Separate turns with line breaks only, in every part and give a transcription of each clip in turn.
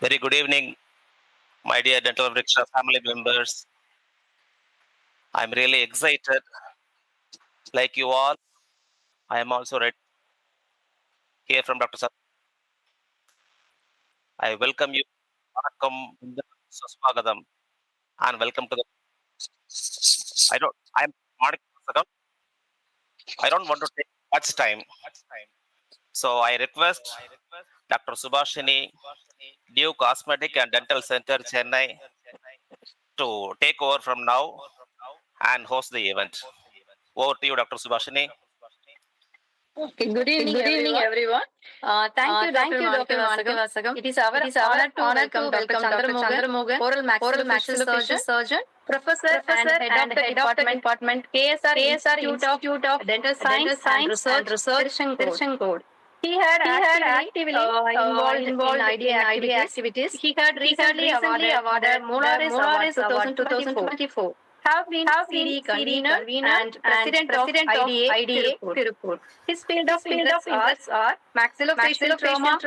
Very good evening, my dear Dental Vriksha family members. I'm really excited, like you all. I am also ready to hear from Dr. I welcome you. Vanakkam, Suswagatham, and welcome to the. I don't. I'm. I don't want to take much time, so I request Dr. Subhashini, New Cosmetic and Dental Center, Chennai, to take over from now and host the event. Over to you, Dr. Subhashini.
Okay, good evening, everyone. Thank you, Dr. Vasagam. It is our honor to welcome Dr. Chandramohan, oral maxillofacial surgeon, professor and head of the department, KSR Institute of Dental Science and Research, Thiruchengode. He had actively involved in idea activities. He had recently awarded Molaris Award 2024. Have been CD convener and president of IDA Tirupur. His field of interests are maxillofacial trauma,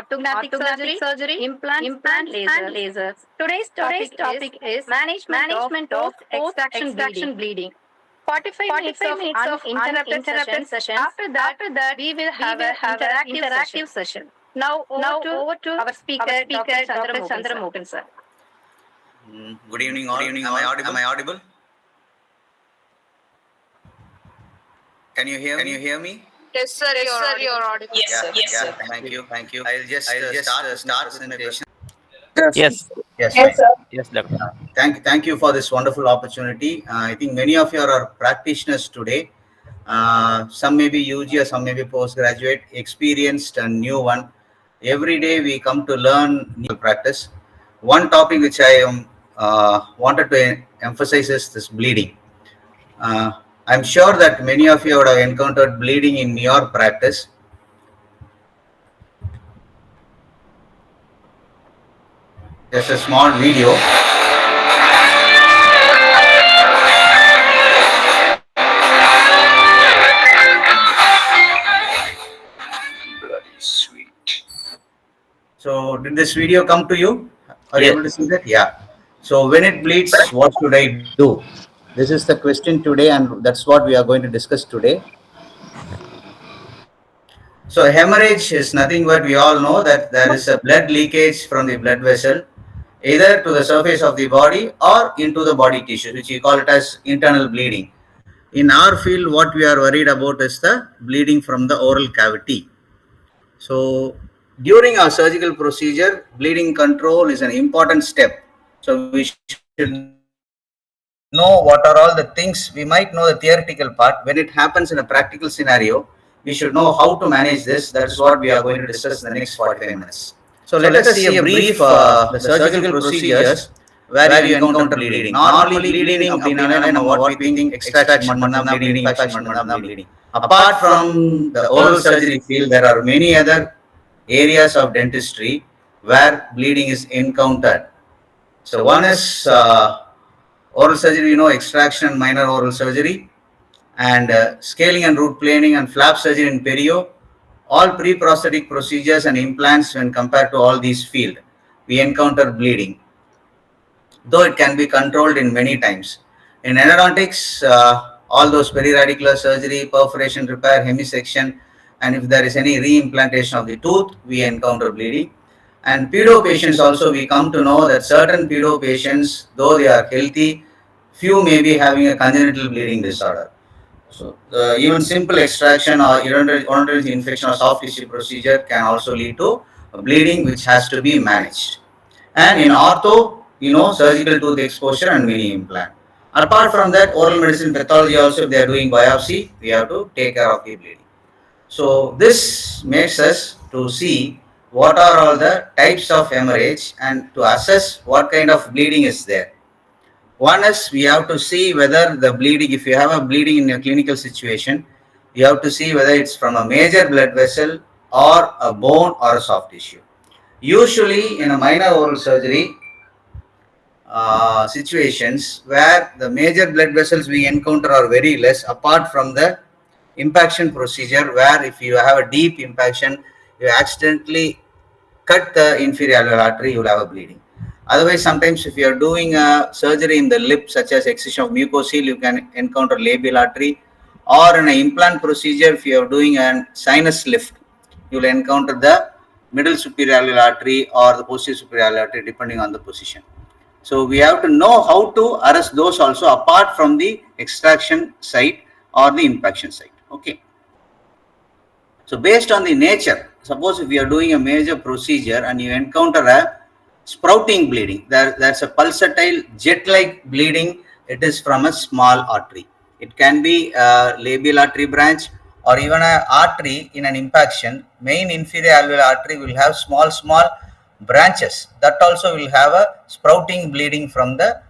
orthodontic surgery, implants, and lasers. Today's topic is management of extraction bleeding. 45 minutes of uninterrupted session. After that, we will have an interactive session. Now over to our speaker, Dr. Chandramohan, sir.
Good evening, all. Am I audible? Can you hear me?
Yes, sir. You're audible.
Yes, sir. Thank you. I'll just start presentation.
Yes.
Sir.
Yes, Doctor.
Thank you for this wonderful opportunity. I think many of you are practitioners today. Some may be UG or some may be postgraduate, experienced and new one. Every day we come to learn new practice. One topic which I wanted to emphasize is this bleeding. I'm sure that many of you would have encountered bleeding in your practice. Just a small video. Bloody sweet. So, did this video come to you? Are you able to see that? Yeah. So, when it bleeds, what should I do? This is the question today, and that's what we are going to discuss today. So, hemorrhage is nothing but we all know that there is a blood leakage from the blood vessel, either to the surface of the body or into the body tissue, which we call it as internal bleeding. In our field, what we are worried about is the bleeding from the oral cavity. So, during our surgical procedure, bleeding control is an important step. So, we should know what are all the things. We might know the theoretical part. When it happens in a practical scenario, we should know how to manage this. That's what we are going to discuss in the next 45 minutes. So let us see a brief the surgical procedures where you encounter bleeding. Normally bleeding what we think extraction bleeding, infection bleeding. Apart from the oral surgery field, there are many other areas of dentistry where bleeding is encountered. So one is oral surgery, extraction, minor oral surgery, and scaling and root planing and flap surgery in perio. All pre-prosthetic procedures and implants, when compared to all these fields, we encounter bleeding, though it can be controlled in many times. In endodontics, all those periradicular surgery, perforation repair, hemisection, and if there is any reimplantation of the tooth, we encounter bleeding. And pedo patients also, we come to know that certain pedo patients, though they are healthy, few may be having a congenital bleeding disorder. So, even simple extraction or urinary infection or soft tissue procedure can also lead to bleeding, which has to be managed. And in ortho, surgical tooth exposure and mini implant. Apart from that, oral medicine pathology also, if they are doing biopsy, we have to take care of the bleeding. So, this makes us to see what are all the types of hemorrhage and to assess what kind of bleeding is there. One is we have to see whether the bleeding, if you have a bleeding in a clinical situation, you have to see whether it's from a major blood vessel or a bone or a soft tissue. Usually in a minor oral surgery situations where the major blood vessels we encounter are very less, apart from the impaction procedure, where if you have a deep impaction, you accidentally cut the inferior alveolar artery, you will have a bleeding. Otherwise, sometimes if you are doing a surgery in the lip, such as excision of mucocele, you can encounter labial artery, or in an implant procedure, if you are doing a sinus lift, you will encounter the middle superior alveolar artery or the posterior superior alveolar artery, depending on the position. So we have to know how to arrest those also, apart from the extraction site or the impaction site. Okay. So based on the nature, suppose if you are doing a major procedure and you encounter a sprouting bleeding, that's a pulsatile jet-like bleeding. It is from a small artery. It can be a labial artery branch or even an artery in an impaction. Main inferior alveolar artery will have small branches that also will have a sprouting bleeding from the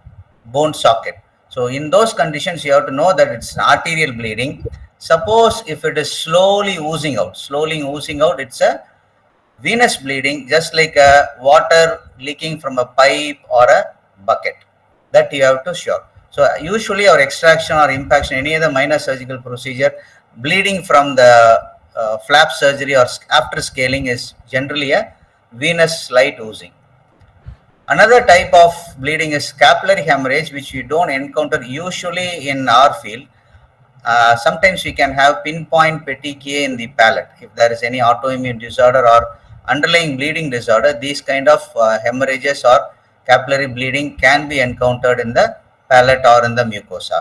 bone socket. So in those conditions, you have to know that it's an arterial bleeding. Suppose if it is slowly oozing out, it's a venous bleeding, just like a water leaking from a pipe or a bucket. That you have to show. So usually our extraction or impaction, any other minor surgical procedure, bleeding from the flap surgery or after scaling is generally a venous slight oozing. Another type of bleeding is capillary hemorrhage, which we don't encounter usually in our field. Sometimes we can have pinpoint petechiae in the palate. If there is any autoimmune disorder or underlying bleeding disorder, these kind of hemorrhages or capillary bleeding can be encountered in the palate or in the mucosa.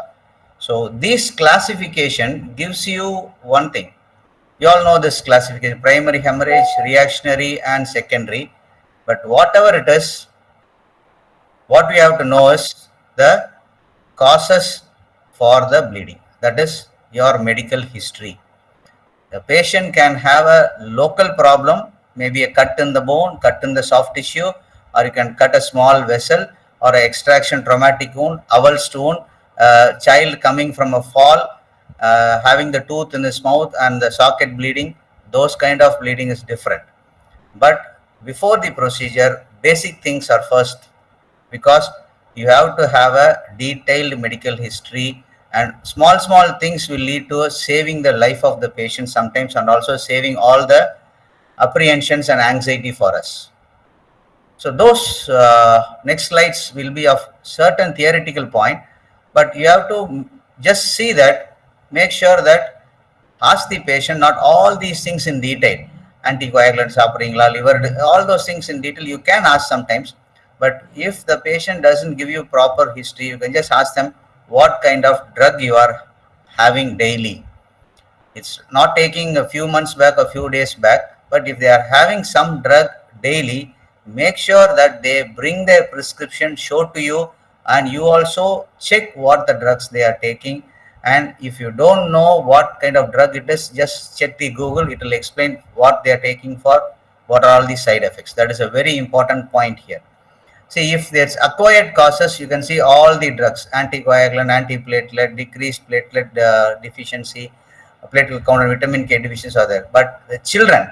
So this classification gives you one thing. You all know this classification: primary hemorrhage, reactionary, and secondary. But whatever it is, what we have to know is the causes for the bleeding. That is your medical history. The patient can have a local problem, maybe a cut in the bone, cut in the soft tissue, or you can cut a small vessel, or an extraction traumatic wound, avulsed wound, child coming from a fall, having the tooth in his mouth and the socket bleeding. Those kind of bleeding is different. But before the procedure, basic things are first, because you have to have a detailed medical history, and small things will lead to saving the life of the patient sometimes, and also saving all the apprehensions and anxiety for us. So those next slides will be of certain theoretical point, but you have to just see that, make sure that ask the patient not all these things in detail. Anticoagulants, sapringa, liver, all those things in detail you can ask sometimes. But if the patient doesn't give you proper history, you can just ask them what kind of drug you are having daily. It's not taking a few months back, a few days back, but if they are having some drug daily, make sure that they bring their prescription, show to you, and you also check what the drugs they are taking. And if you don't know what kind of drug it is, just check the Google. It will explain what they are taking for, what are all the side effects. That is a very important point here. See, if there's acquired causes, you can see all the drugs: anticoagulant, antiplatelet, decreased platelet deficiency, platelet count, and vitamin K deficiencies are there. But the children,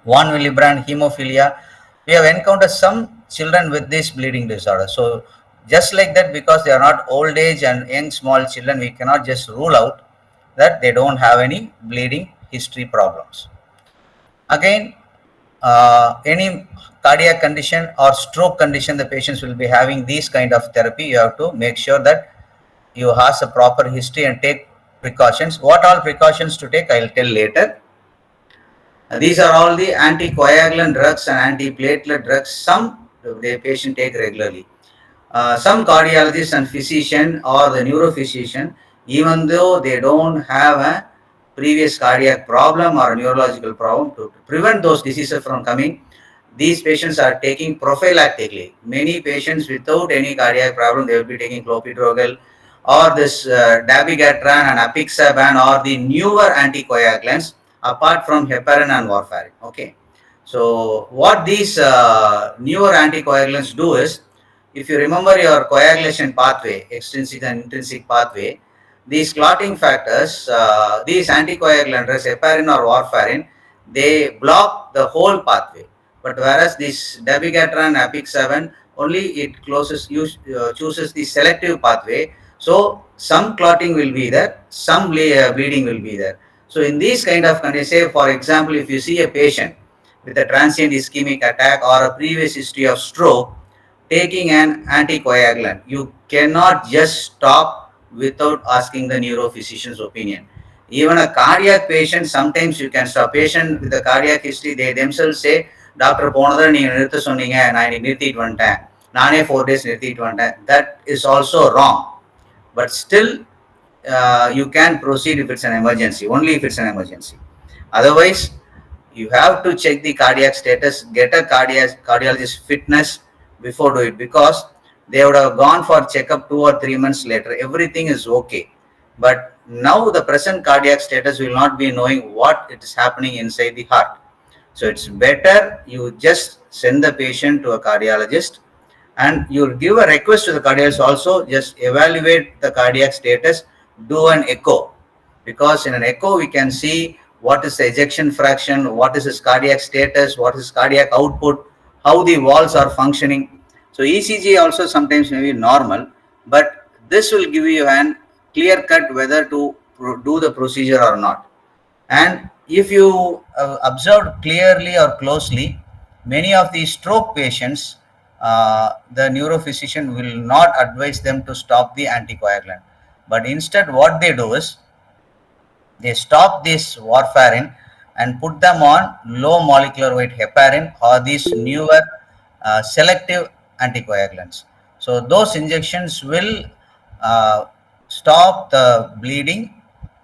von Willebrand, hemophilia, we have encountered some children with this bleeding disorder. So just like that, because they are not old age and young small children, we cannot just rule out that they don't have any bleeding history problems. Again, any cardiac condition or stroke condition, the patients will be having these kind of therapy. You have to make sure that you have a proper history and take precautions. What all precautions to take, I will tell later. These are all the anticoagulant drugs and antiplatelet drugs. Some the patient take regularly. Some cardiologists and physician or the neurophysician, even though they don't have a previous cardiac problem or a neurological problem, to prevent those diseases from coming, these patients are taking prophylactically. Many patients without any cardiac problem, they will be taking clopidogrel or this dabigatran and apixaban or the newer anticoagulants, apart from heparin and warfarin. Okay. So what these newer anticoagulants do is, if you remember your coagulation pathway, extrinsic and intrinsic pathway, these clotting factors, these anticoagulant drugs, heparin or warfarin, they block the whole pathway. But whereas this dabigatran, apixaban, only it chooses the selective pathway. So some clotting will be there, some bleeding will be there. So in these kind of conditions, say for example, if you see a patient with a transient ischemic attack or a previous history of stroke, taking an anticoagulant. You cannot just stop without asking the neurophysician's opinion. Even a cardiac patient, sometimes you can stop. Patient with a cardiac history, they themselves say, doctor போனதை நீங்கள் நிறுத்த சொன்னீங்க, நான் இன்னைக்கு நிறுத்திட்டு வந்துட்டேன், நானே 4 days நிறுத்திட்டு வந்துட்டேன். That is also wrong. But still, you can proceed if it's an emergency, only if it's an emergency. Otherwise, you have to check the cardiac status, get a cardiologist fitness before do it, because they would have gone for checkup 2 or 3 months later. Everything is okay. But now the present cardiac status will not be knowing what it is happening inside the heart. So it's better you just send the patient to a cardiologist, and you'll give a request to the cardiologist also, just evaluate the cardiac status, do an echo, because in an echo we can see what is the ejection fraction, what is his cardiac status, what is cardiac output, how the valves are functioning. So ECG also sometimes may be normal, but this will give you an clear cut whether to do the procedure or not. And if you observed clearly or closely, many of these stroke patients, the neurophysician will not advise them to stop the anticoagulant, but instead what they do is they stop this warfarin and put them on low molecular weight heparin or these newer selective anticoagulants. So those injections will stop the bleeding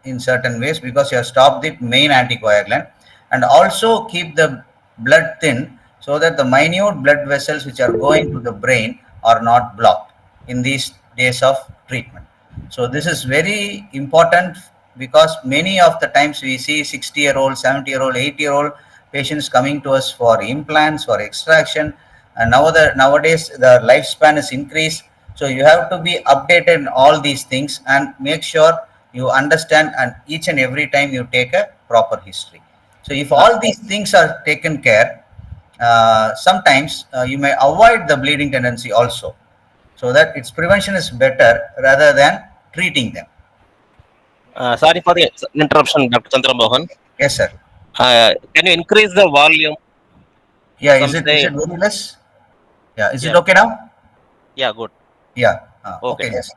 in certain ways, because you have stopped the main anticoagulant, and also keep the blood thin so that the minute blood vessels which are going to the brain are not blocked in these days of treatment. So this is very important, because many of the times we see 60-year-old, 70-year-old, 80-year-old patients coming to us for implants, for extraction, and nowadays the lifespan is increased. So you have to be updated in all these things and make sure you understand, and each and every time you take a proper history. So if all these things are taken care, sometimes you may avoid the bleeding tendency also, so that its prevention is better rather than treating them.
Sorry for the interruption, Dr. Chandramohan.
Yes, sir.
Can you increase the volume?
Yeah, is it very less? Yeah, is it okay now?
Yeah, good.
Yeah.
Okay.
Okay, yes.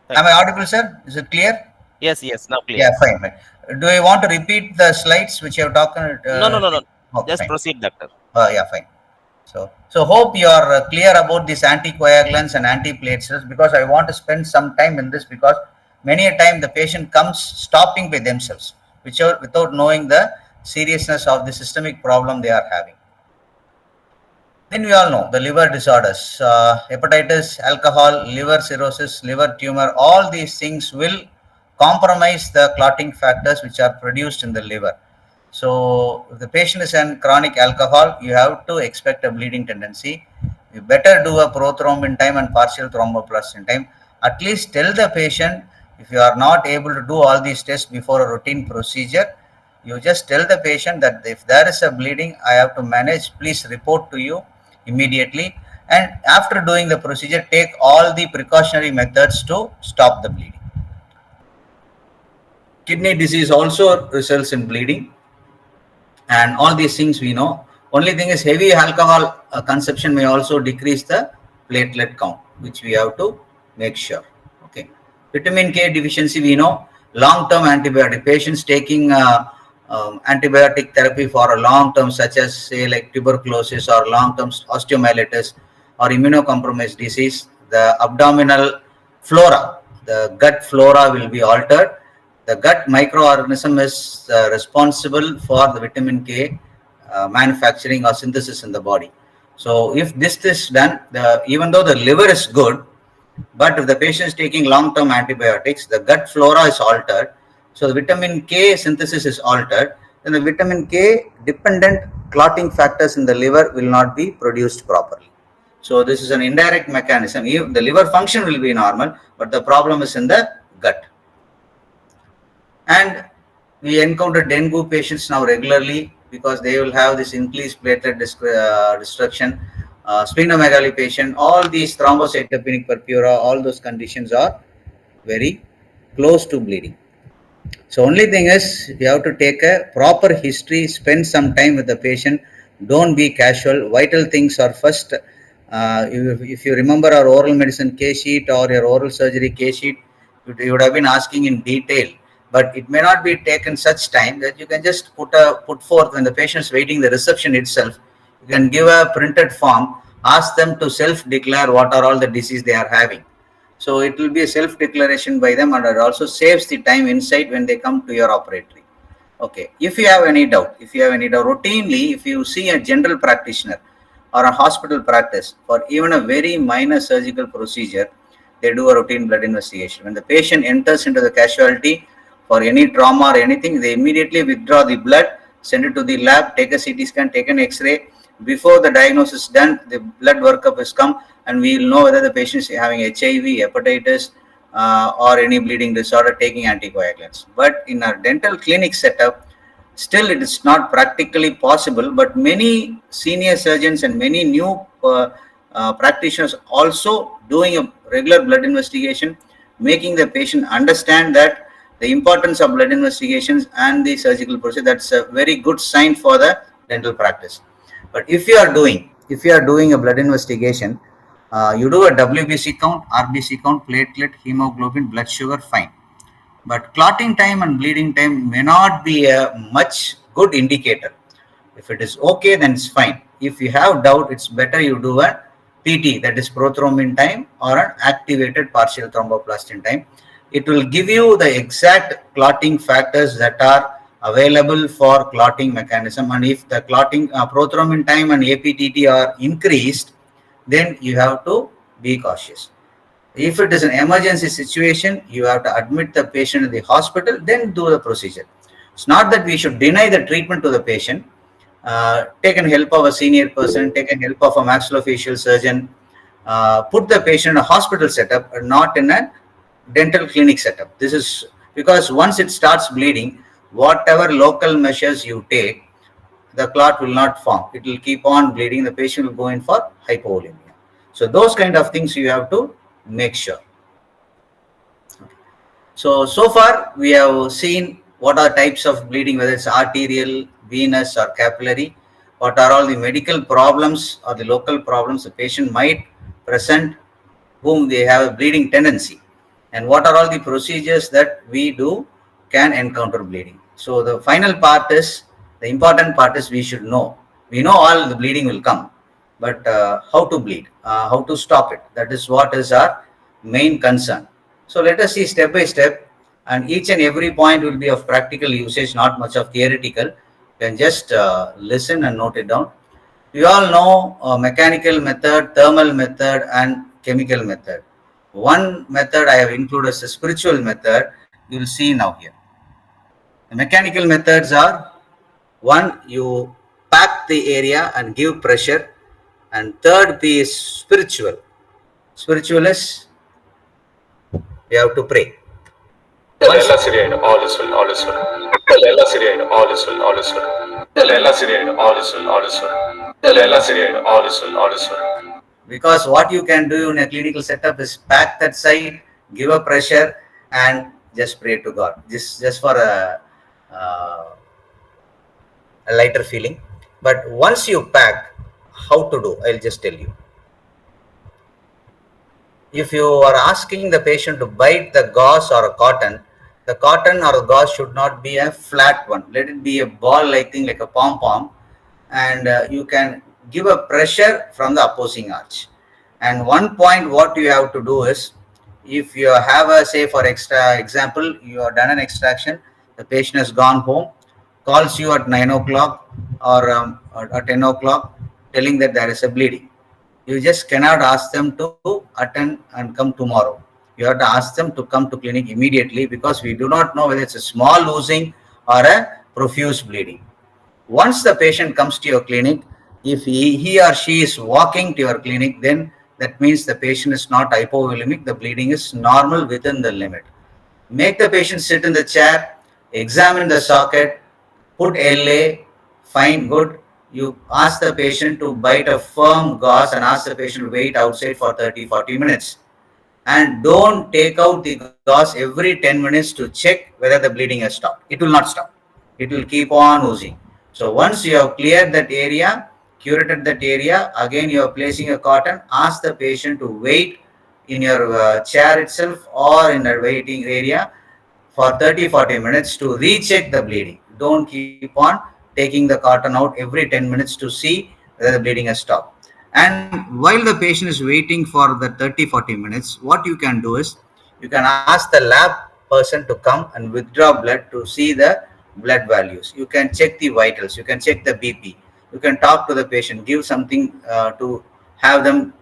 Am I audible, sir? Is it clear?
Yes, now clear.
Yeah, fine. Do I want to repeat the slides which you have talked?
No.
Okay,
Just
fine.
proceed, doctor.
Yeah, fine. So hope you are clear about these anticoagulants and antiplatelets, because I want to spend some time in this, because many a time the patient comes stopping by themselves, without knowing the seriousness of the systemic problem they are having. Then we all know the liver disorders, hepatitis, alcohol, liver cirrhosis, liver tumor, all these things will compromise the clotting factors which are produced in the liver. So if the patient is on chronic alcohol, you have to expect a bleeding tendency. You better do a prothromb in time and partial thromboplasty in time. At least tell the patient, if you are not able to do all these tests before a routine procedure, you just tell the patient that if there is a bleeding, I have to manage, please report to you immediately. And after doing the procedure, take all the precautionary methods to stop the bleeding. Kidney disease also results in bleeding, and all these things we know. Only thing is, heavy alcohol consumption may also decrease the platelet count, which we have to make sure. Okay. Vitamin K deficiency, we know. Long-term antibiotic, patients taking antibiotic therapy for a long term, such as say like tuberculosis or long-term osteomyelitis or immunocompromised disease, the abdominal flora, the gut flora will be altered. The gut microorganism is responsible for the vitamin K manufacturing or synthesis in the body. So if this is done, even though the liver is good, but if the patient is taking long-term antibiotics, the gut flora is altered, so the vitamin K synthesis is altered, then the vitamin K dependent clotting factors in the liver will not be produced properly. So this is an indirect mechanism. The liver function will be normal, but the problem is in the gut. And we encounter dengue patients now regularly, because they will have this increased platelet destruction. Splenomegaly patient, all these thrombocytopenic purpura, all those conditions are very close to bleeding. So only thing is you have to take a proper history, spend some time with the patient. Don't be casual. Vital things are first. If you remember our oral medicine case sheet or your oral surgery case sheet, you would have been asking in detail. But it may not be taken such time that you can just put forth when the patient is waiting the reception itself. You can give a printed form, ask them to self declare what are all the disease they are having. So it will be a self declaration by them, and it also saves the time inside when they come to your operatory. Okay, if you have any doubt, routinely, if you see a general practitioner or a hospital practice for even a very minor surgical procedure, they do a routine blood investigation. When the patient enters into the casualty for any trauma or anything, they immediately withdraw the blood, send it to the lab, take a CT scan, take an X-ray. Before the diagnosis is done, the blood workup has come, and we will know whether the patient is having HIV, hepatitis, or any bleeding disorder, taking anticoagulants. But in our dental clinic setup, still it is not practically possible, but many senior surgeons and many new practitioners also doing a regular blood investigation, making the patient understand that the importance of blood investigations and the surgical procedure. That's a very good sign for the dental practice. But if you are doing a blood investigation, you do a WBC count, RBC count, platelet, hemoglobin, blood sugar, fine. But clotting time and bleeding time may not be a much good indicator. If it is okay, then it's fine. If you have doubt, it's better you do a PT, that is prothrombin time, or an activated partial thromboplastin time. It will give you the exact clotting factors that are available for clotting mechanism, and if the clotting prothrombin time and APTT are increased, then you have to be cautious. If it is an emergency situation, you have to admit the patient in the hospital, then do the procedure. It's not that we should deny the treatment to the patient. Take an help of a senior person, take an help of a maxillofacial surgeon, put the patient in a hospital setup and not in a dental clinic setup. This is because once it starts bleeding, whatever local measures you take, the clot will not form. It will keep on bleeding. The patient will go in for hypovolemia. So those kind of things you have to make sure. So far we have seen what are types of bleeding, whether it's arterial, venous, or capillary. What are all the medical problems or the local problems the patient might present, whom they have a bleeding tendency, and what are all the procedures that we do can encounter bleeding. So the final part is, the important part is we should know. We know all the bleeding will come, but how to bleed, how to stop it, that is what is our main concern. So let us see step by step, and each and every point will be of practical usage, not much of theoretical. You can just listen and note it down. You all know mechanical method, thermal method, and chemical method. One method I have included as a spiritual method. You will see now here. The mechanical methods are: one, you pack the area and give pressure, and third P is spiritual. Spiritual is you have to pray.
എല്ലാം ശരിയായിട്ട് all is well, all is well. എല്ലാം ശരിയായിട്ട് all is well, all is well. എല്ലാം ശരിയായിട്ട് all is well, all is well. എല്ലാം ശരിയായിട്ട് all is well, all is well.
Because what you can do in a clinical setup is pack that side, give a pressure, and just pray to God. Just for a lighter feeling. But once you pack, how to do? I'll just tell you. If you are asking the patient to bite the gauze or a cotton, the cotton or the gauze should not be a flat one. Let it be a ball-like thing, like a pom-pom, and you can give a pressure from the opposing arch. And one point what you have to do is, if you have a, say for example, you have done an extraction, the patient has gone home, calls you at 9 o'clock or at 10 o'clock telling that there is a bleeding. You just cannot ask them to attend and come tomorrow. You have to ask them to come to clinic immediately, because we do not know whether it's a small oozing or a profuse bleeding. Once the patient comes to your clinic, if he or she is walking to your clinic, then that means the patient is not hypovolemic, the bleeding is normal within the limit. Make the patient sit in the chair, examine the socket, put LA, fine, good. You ask the patient to bite a firm gauze and ask the patient to wait outside for 30-40 minutes. and don't take out the gauze every 10 minutes to check whether the bleeding has stopped. It will not stop. It will keep on oozing. So once you have cleared that area, curated that area, again you are placing a cotton, ask the patient to wait in your chair itself or in a waiting area for 30-40 minutes to recheck the bleeding. Don't keep on taking the cotton out every 10 minutes to see whether the bleeding has stopped. And while the patient is waiting for the 30-40 minutes, what you can do is you can ask the lab person to come and withdraw blood to see the blood values. You can check the vitals, you can check the BP, you can talk to the patient, give something to have them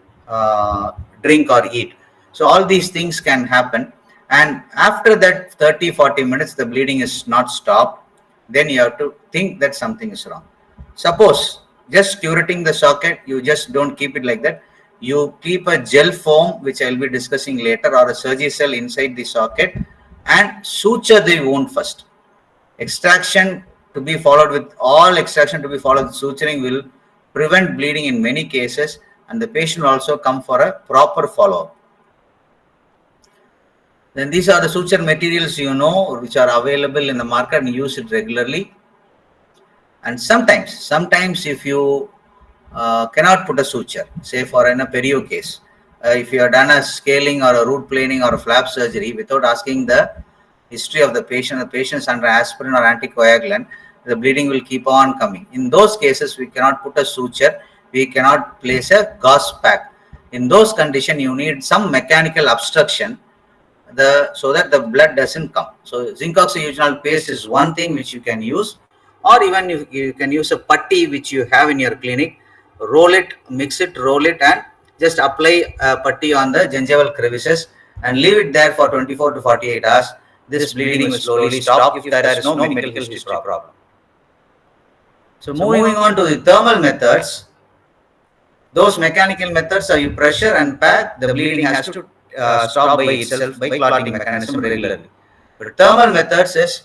drink or eat. So all these things can happen, and after that 30-40 minutes the bleeding is not stopped, then you have to think that something is wrong. Suppose just curating the socket, you just don't keep it like that. You keep a gel foam, which I will be discussing later, or a Surgicel inside the socket, and suture the wound first. Extraction to be followed with all extraction to be followed with suturing will prevent bleeding in many cases, and the patient will also come for a proper follow-up. Then these are the suture materials which are available in the market, and use it regularly. And sometimes if you cannot put a suture, say for in a perio case, if you have done a scaling or a root planing or a flap surgery without asking the history of the patient's under aspirin or anticoagulant, the bleeding will keep on coming. In those cases, we cannot put a suture, we cannot place a gauze pack. In those conditions, you need some mechanical obstruction so that the blood doesn't come. So zinc oxygenol paste is one thing which you can use, or even you can use a putty which you have in your clinic, roll it, mix it, roll it, and just apply a putty on the gingival crevices and leave it there for 24 to 48 hours. This bleeding will slowly stop if there is no medical history problem. So moving on to the thermal methods, those mechanical methods are you pressure and pack, the bleeding has to stop by itself by clotting mechanism regularly. But thermal methods is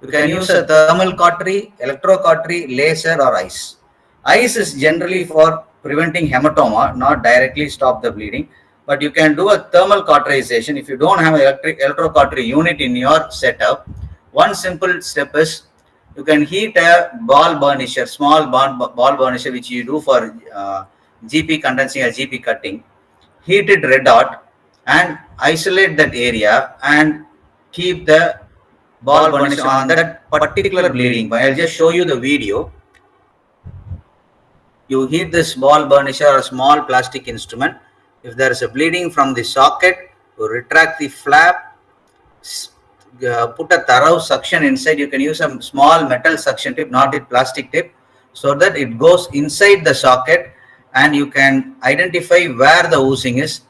you can use a thermal cautery, electrocautery, laser, or ice. Ice is generally for preventing hematoma, not directly stop the bleeding, but you can do a thermal cauterization. If you don't have an electrocautery unit in your setup, one simple step is you can heat a ball burnisher, small ball burnisher, which you do for GP condensing or GP cutting. Heat it red hot and isolate that area and keep the ball burnisher on that particular bleeding point. I'll just show you the video. You heat this ball burnisher or a small plastic instrument. If there is a bleeding from the socket, you retract the flap, put a thorough suction inside. You can use a small metal suction tip, not a plastic tip, so that it goes inside the socket and you can identify where the oozing is.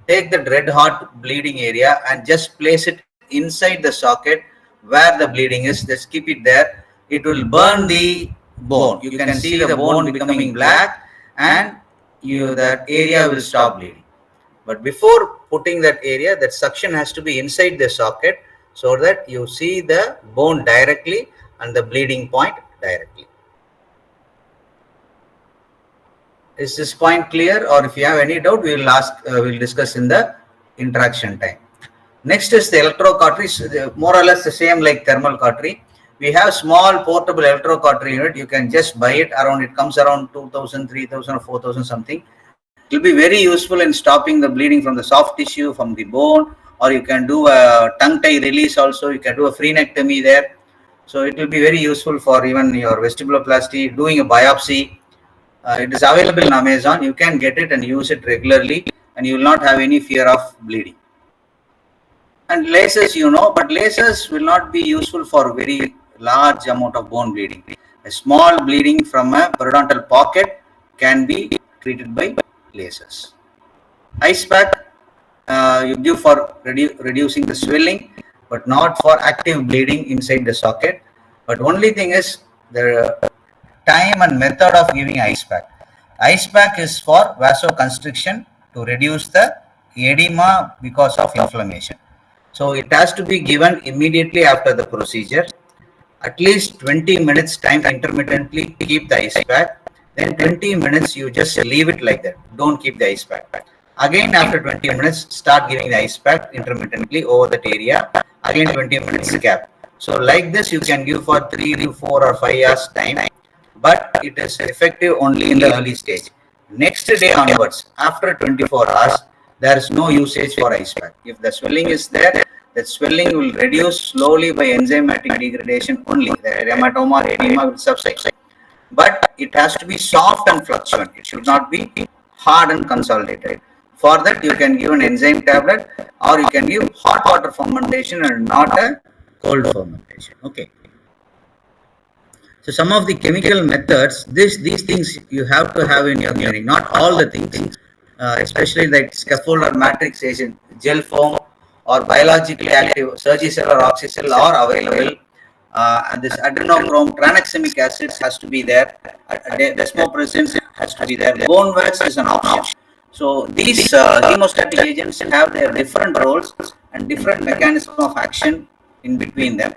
Take that red hot bleeding area and just place it inside the socket where the bleeding is. Just keep it there. It will burn the bone. You can see the bone becoming black, and that area will stop bleeding. But before putting that area, that suction has to be inside the socket so that you see the bone directly and the bleeding point directly. Is this point clear? Or if you have any doubt, we will ask. We'll discuss in the interaction time. Next is the electrocautery, more or less the same like thermal cautery. We have small portable electrocautery unit. You can just buy it around. It comes around 2,000, 3,000, or 4,000 something. It will be very useful in stopping the bleeding from the soft tissue, from the bone, or you can do a tongue tie release also. You can do a frenectomy there. So it will be very useful for even your vestibuloplasty, doing a biopsy. It is available in Amazon. You can get it and use it regularly, and you will not have any fear of bleeding. And lasers, but lasers will not be useful for very large amount of bone bleeding. A small bleeding from a periodontal pocket can be treated by lasers. Ice pack you give for reducing the swelling, but not for active bleeding inside the socket. But only thing is the time and method of giving ice pack. Ice pack is for vasoconstriction to reduce the edema because of inflammation. So it has to be given immediately after the procedure. At least 20 minutes time intermittently keep the ice pack. Then 20 minutes you just leave it like that. Don't keep the ice pack. Again, after 20 minutes, start giving the ice pack intermittently over that area. Again, 20 minutes gap. So like this, you can give for 3 to 4 or 5 hours time, but it is effective only in the early stage. Next day onwards, after 24 hours, there is no usage for ice pack. If the swelling is there, that swelling will reduce slowly by enzymatic degradation only. The hematoma or edema will subside. But it has to be soft and fluctuant. It should not be hard and consolidated. For that, you can give an enzyme tablet, or you can give hot water fermentation and not a cold fermentation. Okay. So some of the chemical methods, these things you have to have in your clinic. Not all the things, especially like scaffold or matrix agent, gel foam, or biologically active Surgicel or Oxycel are available. And this adrenochrome tranexamic acid has to be there. Desmopressin has to be there. Bone wax is an option. So these hemostatic agents have their different roles and different mechanism of action in between them.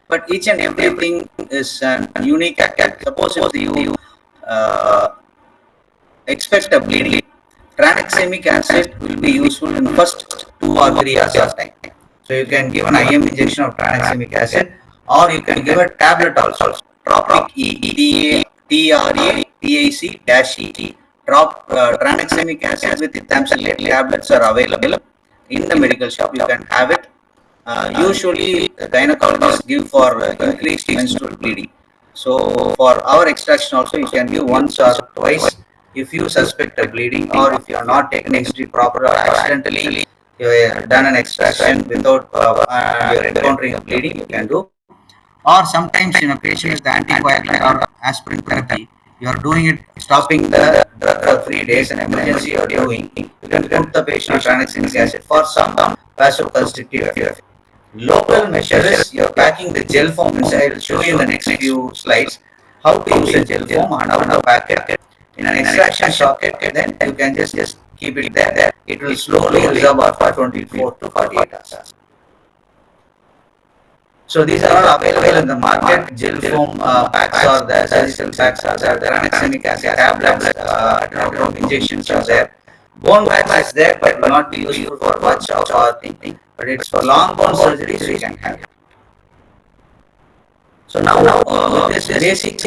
But each and everything is unique. Suppose if you expect a bleeding, tranexamic acid will be useful in first 2 or 3 hours of time. So you can give an IM injection of tranexamic acid, or you can give a tablet also. Tropic E, TRATAC-E. Tranexamic acid with ethamsulate tablets are available in the medical shop. You can have it. Usually, gynecologists give for increased menstrual bleeding. So for our extraction also, you can give once or twice if you suspect a bleeding, or if you are not taken history proper or accidentally you have done an extraction without you are encountering a bleeding, you can do. Or sometimes in a patient with anticoagulant or aspirin therapy, you are doing it, stopping the drug for 3 days, an emergency you are doing, you can put the patient on tranexamic acid for some vasoconstrictive effect. Local measures, you are packing the gel foam inside. I'll show you in the next few slides how to use a gel foam and how to pack it in an extraction socket. Then you can just keep it there. It will slowly absorb after 24 to 48 hours. So these are all available in the market. Gel foam packs are there, surgical packs are there, tranexamic acid tablets, adrenochrome injections are there. Bone wax is there, but will not be useful for watch or thinking. But it's for long bone surgery, so you can have it. So now with this basic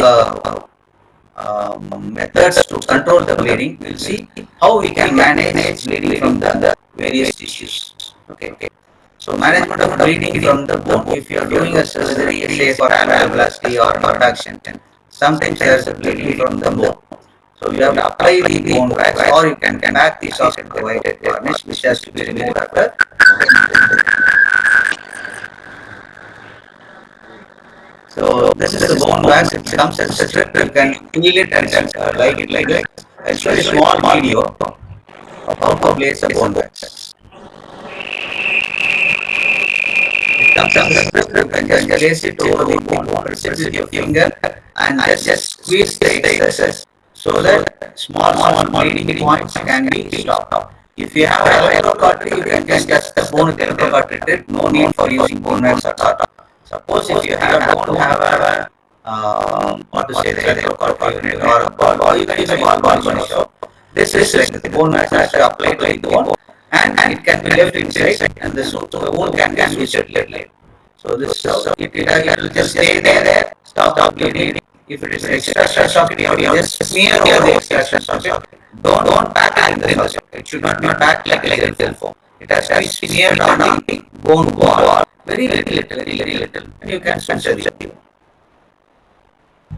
methods to control the bleeding, we'll see how we can manage bleeding from the various tissues. Okay. So management of bleeding from the bone. If you are doing a surgery, say for alveolarplasty or reduction, sometimes there is a bleeding from the bone. So you have to apply the bone wax, or you can pack the socket provided varnish, which has to be removed after. So this is the bone wax. It comes as a strip. You can peel it and like it like this. I'll show you a small video of how to place a bone wax. It comes as a strip. You can just place it over the bone. Press it with your finger and just squeeze the excess so that small bleeding points can be stopped. If you have electrocautery, you can just touch the bone with electrocautery. No need for using bone wax at all. Suppose if you don't have a what to say, the electrocautery or a ball, you can use a ball shop. This is like the bone wax has to apply to the bone, and it can be left inside, and the bone can be switched later. So this it will just stay there, stop bleeding. If it is extraction socket, you just smear over the extraction socket. Don't pack it in the socket. It should not be packed like a gel foam. It has to be smeared on the bone wall. Very little, and you can censor it.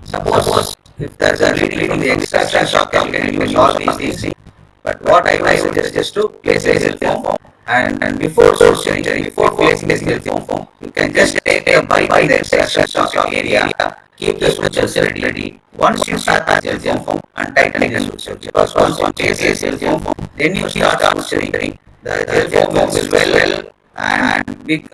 Suppose if there is a bleeding in the extraction socket, you can use all these things. But what I suggest is to place a gel foam, and before suturing, before placing the gel foam, you can just take a bite by the extraction socket area. Keep the sutures ready. Once you start the gel foam and tighten the suture, because once you place the gel foam, then you start suturing. The gel foam will swell and big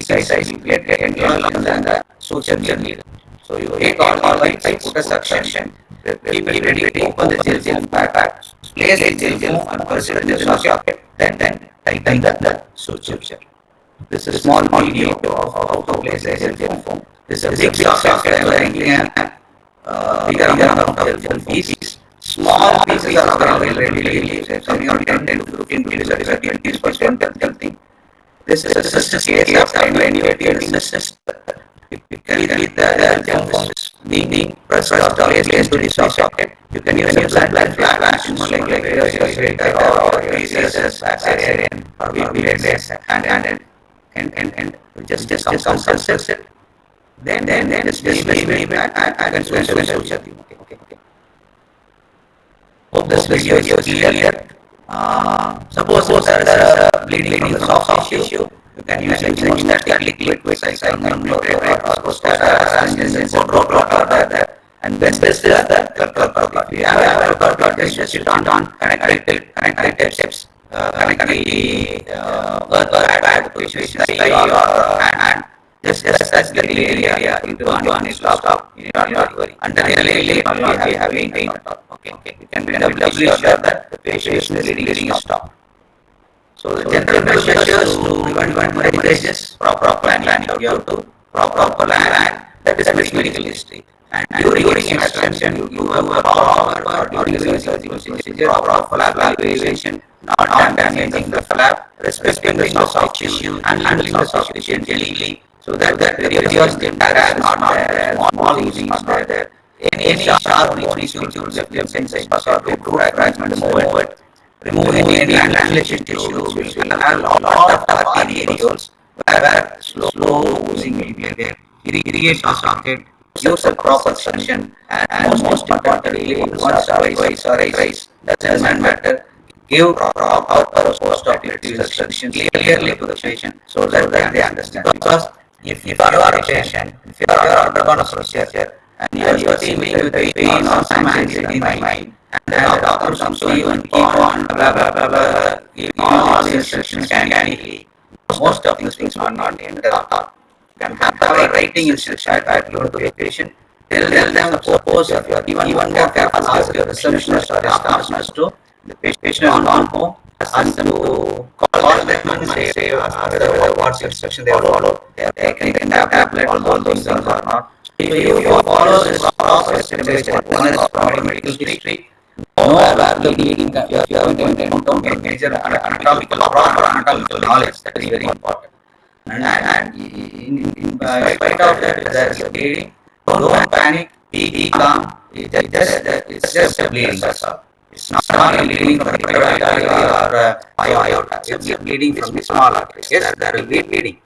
size will get enlarged than the suture needle. So you take all bites, put a suction, keep it ready, open the gel foam pack, place the gel foam and press it in the socket, then tighten the suture. This is a small video of how to place a gel foam. This is a big socket. I am wearing a bigger amount of gel foam pieces. small pieces are available readily, something around 10 to 15 pieces or 20 pieces for dental thing. This is just a case of when you are getting the system. You can either the gem is being pressed or placed to the socket. You can use a blood flash, like or razors, Assyrian, or blades, and just compress it. Then just leave it and switch it. Okay. Hope this video is clear. Suppose there is a bleeding from the soft tissue, you can use that liquid cycle or there. And best is the if you have a blood just sit on connect the tips, connect the earth pad to your hand. Just touch the bleeding area into one stop. You not worry. Under the layer, not be having pain. Okay. You can be doubly sure that the patient's bleeding is stopped. So the general measures to prevent hemorrhage is proper planning. You have to proper plan that is medical history. And during extraction, you have a proper during the surgical procedure, proper flap evaluation, not damaging the flap, respecting the soft tissue, and handling the soft tissue gently. So that the reduce the impact is not there, small things is not there. Any sharp needs to left inside socket to attachment movement, remove any annihilation tissue, which will have a lot of areas where slow oozing will be there. Irrigate the socket, use a proper suction, and most importantly, once twice or thrice, doesn't matter. Give proper post-operative instructions clearly to the patient so that they understand. Because if you are a patient, if you are undergone a procedure, and you are dealing with pain or some anxiety in my mind, and the doctor comes to you and keep on giving all the instructions mechanically, most of these things are not in the doctor. You can have a writing instruction that you to a patient. Tell them, suppose if you are even more careful, ask your receptionist or staff to the patient on home, ask them to call them and say what's the instruction they follow. They are taking the tablet, all those things are not. If you follow this process, one is proper medical history, know where the bleeding, if you have any major anatomical knowledge, that is very important. And in spite of that, if there is a bleeding, don't panic, be calm. It's just a bleeding, that's all. It's not a bleeding from the private artery or aorta. It's a bleeding from the small arteries. Yes, there will be bleeding.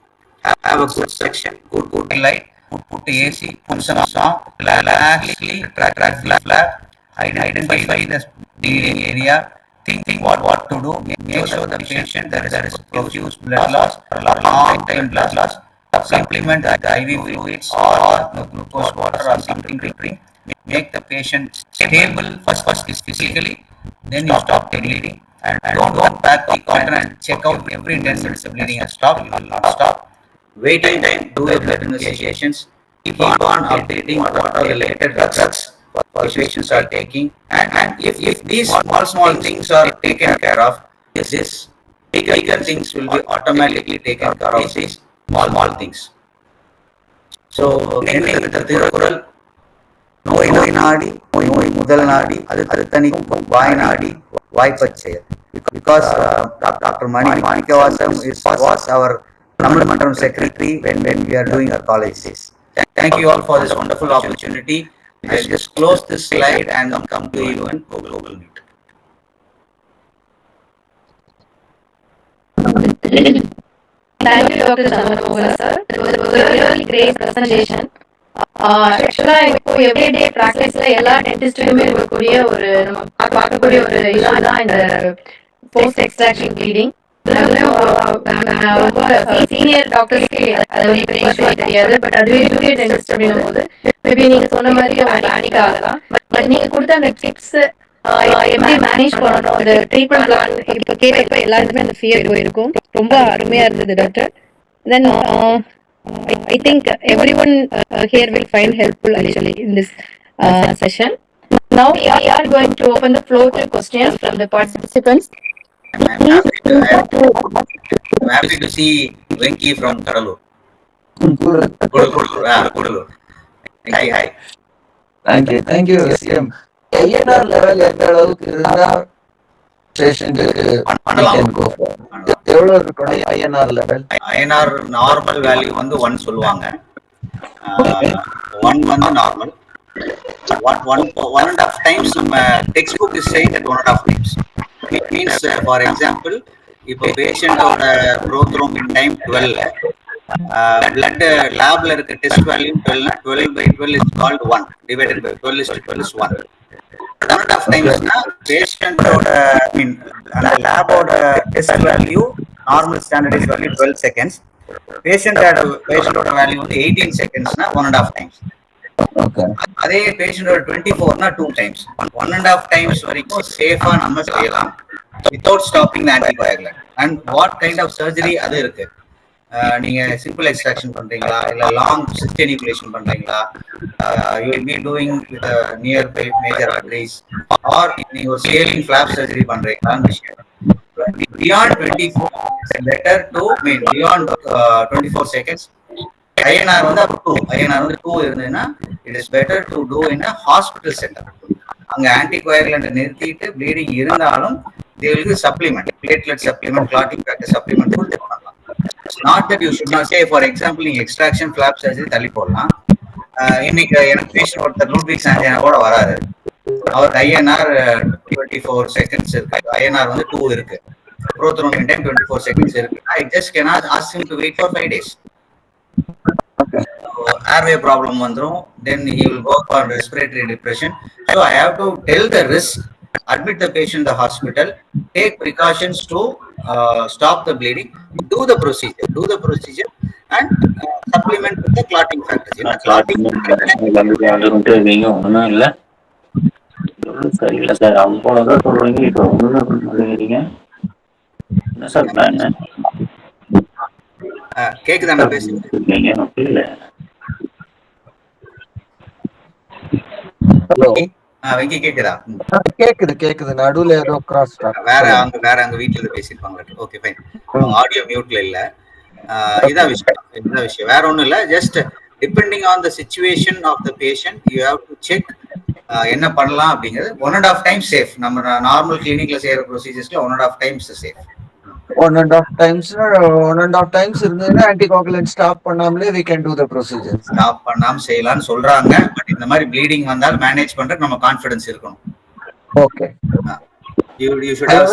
Have a good section, good light. Put the AC, put some song, relaxly, track flat, identify the bleeding area, think what to do, make sure the patient there is profuse blood loss, long-term blood loss, supplement the IV fluids or glucose water or something to drink, make the patient stable first physically, then you stop the bleeding, and don't back the corner and check out every 10 minutes the bleeding has stopped. You will not stop. Wait time, do your blood investigations, keep on updating what are the related drugs patients are taking, and if these small things are taken care of, this bigger things will be automatically taken care of these small things. So, ending with the Thirukural, நோய் நாடி நோய் முதல் நாடி அது தணிக்கும் வாய் நாடி வாய்ப்பச் செயல். Because Dr. Manikavasan was our Tamil Mandram secretary when we are doing our college days. Thank you all for this wonderful opportunity. I'll just close this slide and come to you in Google Meet.
Thank you, Dr. Chandramohan sir. It was a really great presentation. ஆக்சுவலா இப்போ everyday பிராக்டிஸ்ல எல்லா டென்டிஸ்டுக்குமே இருக்கக்கூடிய ஒரு நம்ம பார்க்கக்கூடிய ஒரு இதுதான் இந்த போஸ்ட் எக்ஸ்ட்ராக்ஷன் ப்ளீடிங். ரொம்ப சீனியர் டாக்டர்ஸ்க்கு அது ஒரு பெரிய விஷயம் தெரியாது. பட் அதுவே ஜூனியர் டென்டிஸ்ட் அப்படின்னும் போது மேபி நீங்க சொன்ன மாதிரி ஒரு பேனிக் ஆகலாம். பட் நீங்க கொடுத்த அந்த டிப்ஸ் எப்படி மேனேஜ் பண்ணணும், அந்த ட்ரீட்மெண்ட் பிளான் இப்போ கேட்க எல்லாருக்குமே அந்த ஃபியர் போயிருக்கும். ரொம்ப அருமையா இருந்தது doctor. Then I think everyone here will find helpful actually in this session. Now we are going to open the floor to questions from the participants.
I'm happy to see Venki from Kadalur. Kudalur. Hi.
Thank you, CM. INR level எந்த அளவுக்கு இருந்தா பேஷண்ட்டுக்கு எவ்வளவு இருக்கணும் INR level?
INR normal value வந்து 1 சொல்லுவாங்க. 1 வந்து normal. One and a half times நம்ம textbook is saying that 1.5 times. It means for example, இப்போ பேஷண்டோட growth hormone time 12, blood labல இருக்க test value 12, 12 by 12 is called 1, divided by 12 is to 12 is 1. 1.5 times னா பேஷண்டோட அந்த லேபோட test value normal standardise value 12 seconds, பேஷண்டோட value வந்து 18 செகண்ட்ஸ்னா 1.5 times. அதே பேஷண்டோட 24னா 2 times. 1.5 times வரைக்கும் சேஃபா நம்ம செய்யலாம் without stopping the anticoagulant. And what kind of surgery அது இருக்கு, நீங்க சிம்பிள் எக்ஸ்ட்ராக்ஷன் பண்றீங்களா இல்ல லாங் சிஸ்டெனிகுலேஷன் பண்றீங்களா, you will be doing with near major arteries, or நீங்க ஒரு scaling flap surgery பண்றீங்களான்னு விஷயம். Beyond 24 better to beyond 24 seconds INR வந்து up to INR வந்து 2 இருந்ததுன்னா it is better to do in a hospital setup. அங்க anticoagulant நிறுத்திட்டு bleeding இருந்தாலும் they will give supplement, platelet supplement, clotting factor supplement கொடுத்து பண்ணலாம். Not that you should not say, for example, நீங்க extraction flap surgery தள்ளி போடலாம். இன்னைக்கு எனக்கு பேஷண்ட் ஒருத்தர் லூட்விக் சாண்டியானாவோட வராரு, அவர் INR 24 செகண்ட்ஸ் இருக்கு, INR வந்து 2 இருக்கு, growth hormone time 24 seconds இருக்கு. I just cannot ask him to wait for 5 days. Airway problem வந்துரும், then he will go for respiratory depression. So I have to tell the risk, admit the patient in the hospital, take precautions to stop the bleeding, do the procedure and supplement with the clotting factors. Clotting
ஒன்றும் இல்லை சரியில்லை sir, அவ்வளோதான் சொல்றீங்க, இப்போ ஒன்றும் சொல்லுறீங்க என்ன sir plan?
கேக்குதா நான் பேசுறேன்?
ஹலோ
வெங்கி கேக்குதா?
கேக்குது நடுவுல ஏதோ கிராஸ்
வேற அங்க வீட்ல இருந்து பேசிருப்பாங்க. ஓகே ஃபைன், ஆடியோ மியூட்ல இல்ல. இதான் விஷயம், வேற ஒண்ணும் இல்ல. Just depending on the situation of the patient you have to check என்ன பண்ணலாம் அப்படிங்கிறது. 1.5 times சேஃப். நம்ம நார்மல் கிளினிக்ல செய்யற ப்ரொசீஜர்ஸ்ல 1.5 times சேஃப்.
1.5 times இருந்ததுன்னா ஆன்டிகோகுலன்ட் ஸ்டாப் பண்ணாமலே we can do the procedure.
Stop பண்ணாம செய்யலாம்னு சொல்றாங்க. பட் இந்த மாதிரி ப்ளீடிங் வந்தால் மேனேஜ் பண்றதுக்கு நம்ம கான்ஃபிடன்ஸ் இருக்கணும்.
Okay.
You should have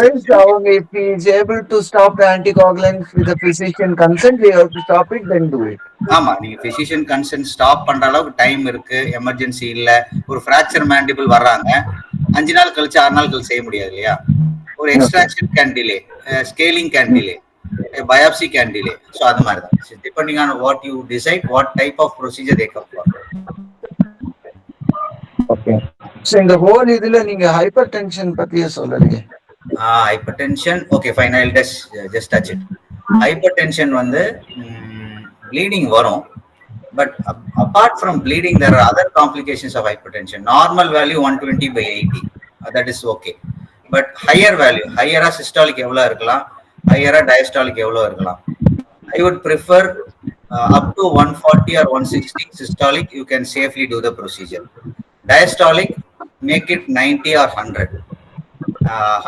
if he is able to stop the anticoagulants with the physician consent, we have to stop it, then do it.
ஆமா, நீங்க physician consent ஸ்டாப் பண்ற அளவுக்கு டைம் இருக்கு, emergency இல்ல. ஒரு ஃபிராக்சர் மேண்டிபிள் வர்றாங்க, 5 நாள் கழிச்சு 6 நாள் கழிச்சு செய்ய முடியாது இல்லையா? ஒரு extraction can delay, scaling can delay, biopsy can delay. So அது மாதிரி தான், depending on what you decide, what type of procedure they come for.
Okay. So இந்த ஹோல் இதுல நீங்க ஹைப்பர் டென்ஷன் பத்தியே சொல்லலையே.
Hypertension okay fine, I will just touch it. Hypertension வந்து bleeding வரும், but apart from bleeding there are other complications of hypertension. Normal value 120/80, that is okay. But higher value, higher systolic எவ்வளவு இருக்கலாம், higher diastolic எவ்வளவு இருக்கலாம். I would prefer up to 140 or 160 systolic, you can safely do the procedure. Diastolic, make it 90 or 100.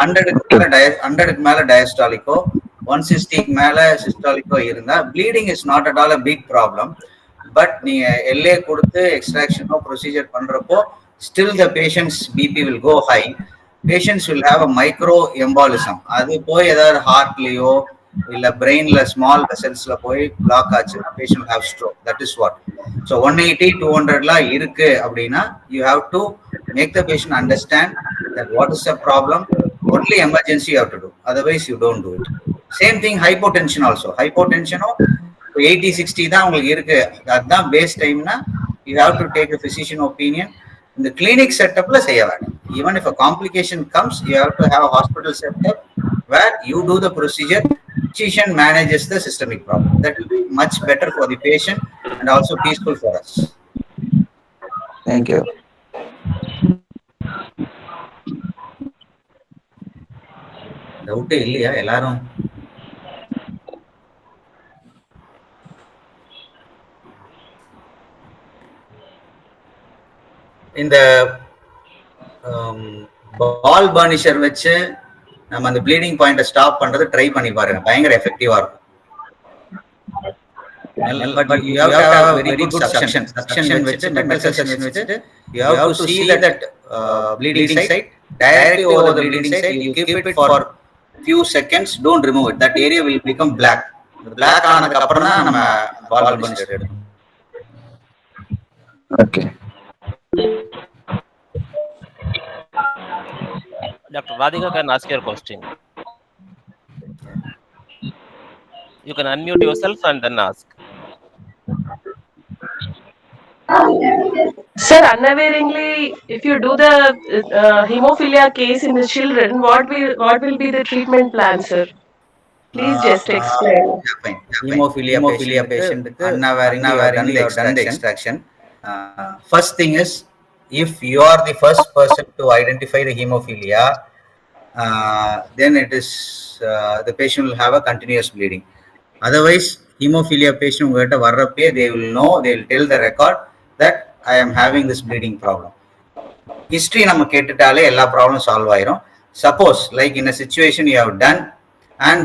100க்கு மேல diastolico, 160க்கு மேல systolico இருந்தா bleeding is not at all a big problem. But நீங்க LA கொடுத்து எக்ஸ்ட்ராக்ஷனோ procedure பண்றப்போ still the patient's BP will go high. Patients will have a micro embolism. அது போய் ஏதாவது ஹார்ட்லயோ இல்ல பிரெயின்ல ஸ்மால் வெசல்ஸ்ல போய் பிளாக் ஆச்சுன்னா patient will have stroke. That is what. So 180 200 இருக்கு அப்படின்னா you have to make the patient understand that what is the problem. Only emergency you have to do, otherwise you don't do it. Same thing hypotension also. Hypotension 80-60 தான் உங்களுக்கு இருக்கு, அதுதான் base டைம்னா you have to take a physician opinion. In the clinic setupல செய்ய வேண்டாம். Even if a complication comes, you have to have a hospital setup where you do the procedure, physician manages the systemic problem. That will be much better for the patient and also peaceful for us.
Thank you.
டவுட்டே இல்லையா எல்லாரும்? இந்த பால் பர்னிஷர் வச்சு நம்ம அந்த bleeding பாயிண்ட்டை stop பண்றது try பண்ணி பாருங்க, பயங்கர எஃபெக்டிவா இருக்கும். But you have to have a very good suction. Suction வச்சுட்டு metal suction வச்சுட்டு you have to see that bleeding site directly over the bleeding site. You keep it for few seconds. Don't remove it. That area will become black. Black ஆனதுக்கு அப்புறம் தான் நம்ம பால் பர்னிஷர் எடுக்கணும்.
Okay.
Dr. Radhika can ask your question. You can unmute yourself and then ask.
Sir, unawareingly, if you do the hemophilia case in the children, what will be the treatment plan, sir? Please just explain.
Fine. Hemophilia patient unawaringly you have done the extraction. First thing is, if you are the first person to identify the hemophilia, then it is the patient will have a continuous bleeding. Otherwise, hemophilia patient உங்ககிட்ட வர்றப்பே they will know, they will tell the record that I am having this bleeding problem. History நம்ம கேட்டுட்டாலே எல்லா problem solve ஆயிரும். Suppose like in a situation you have done and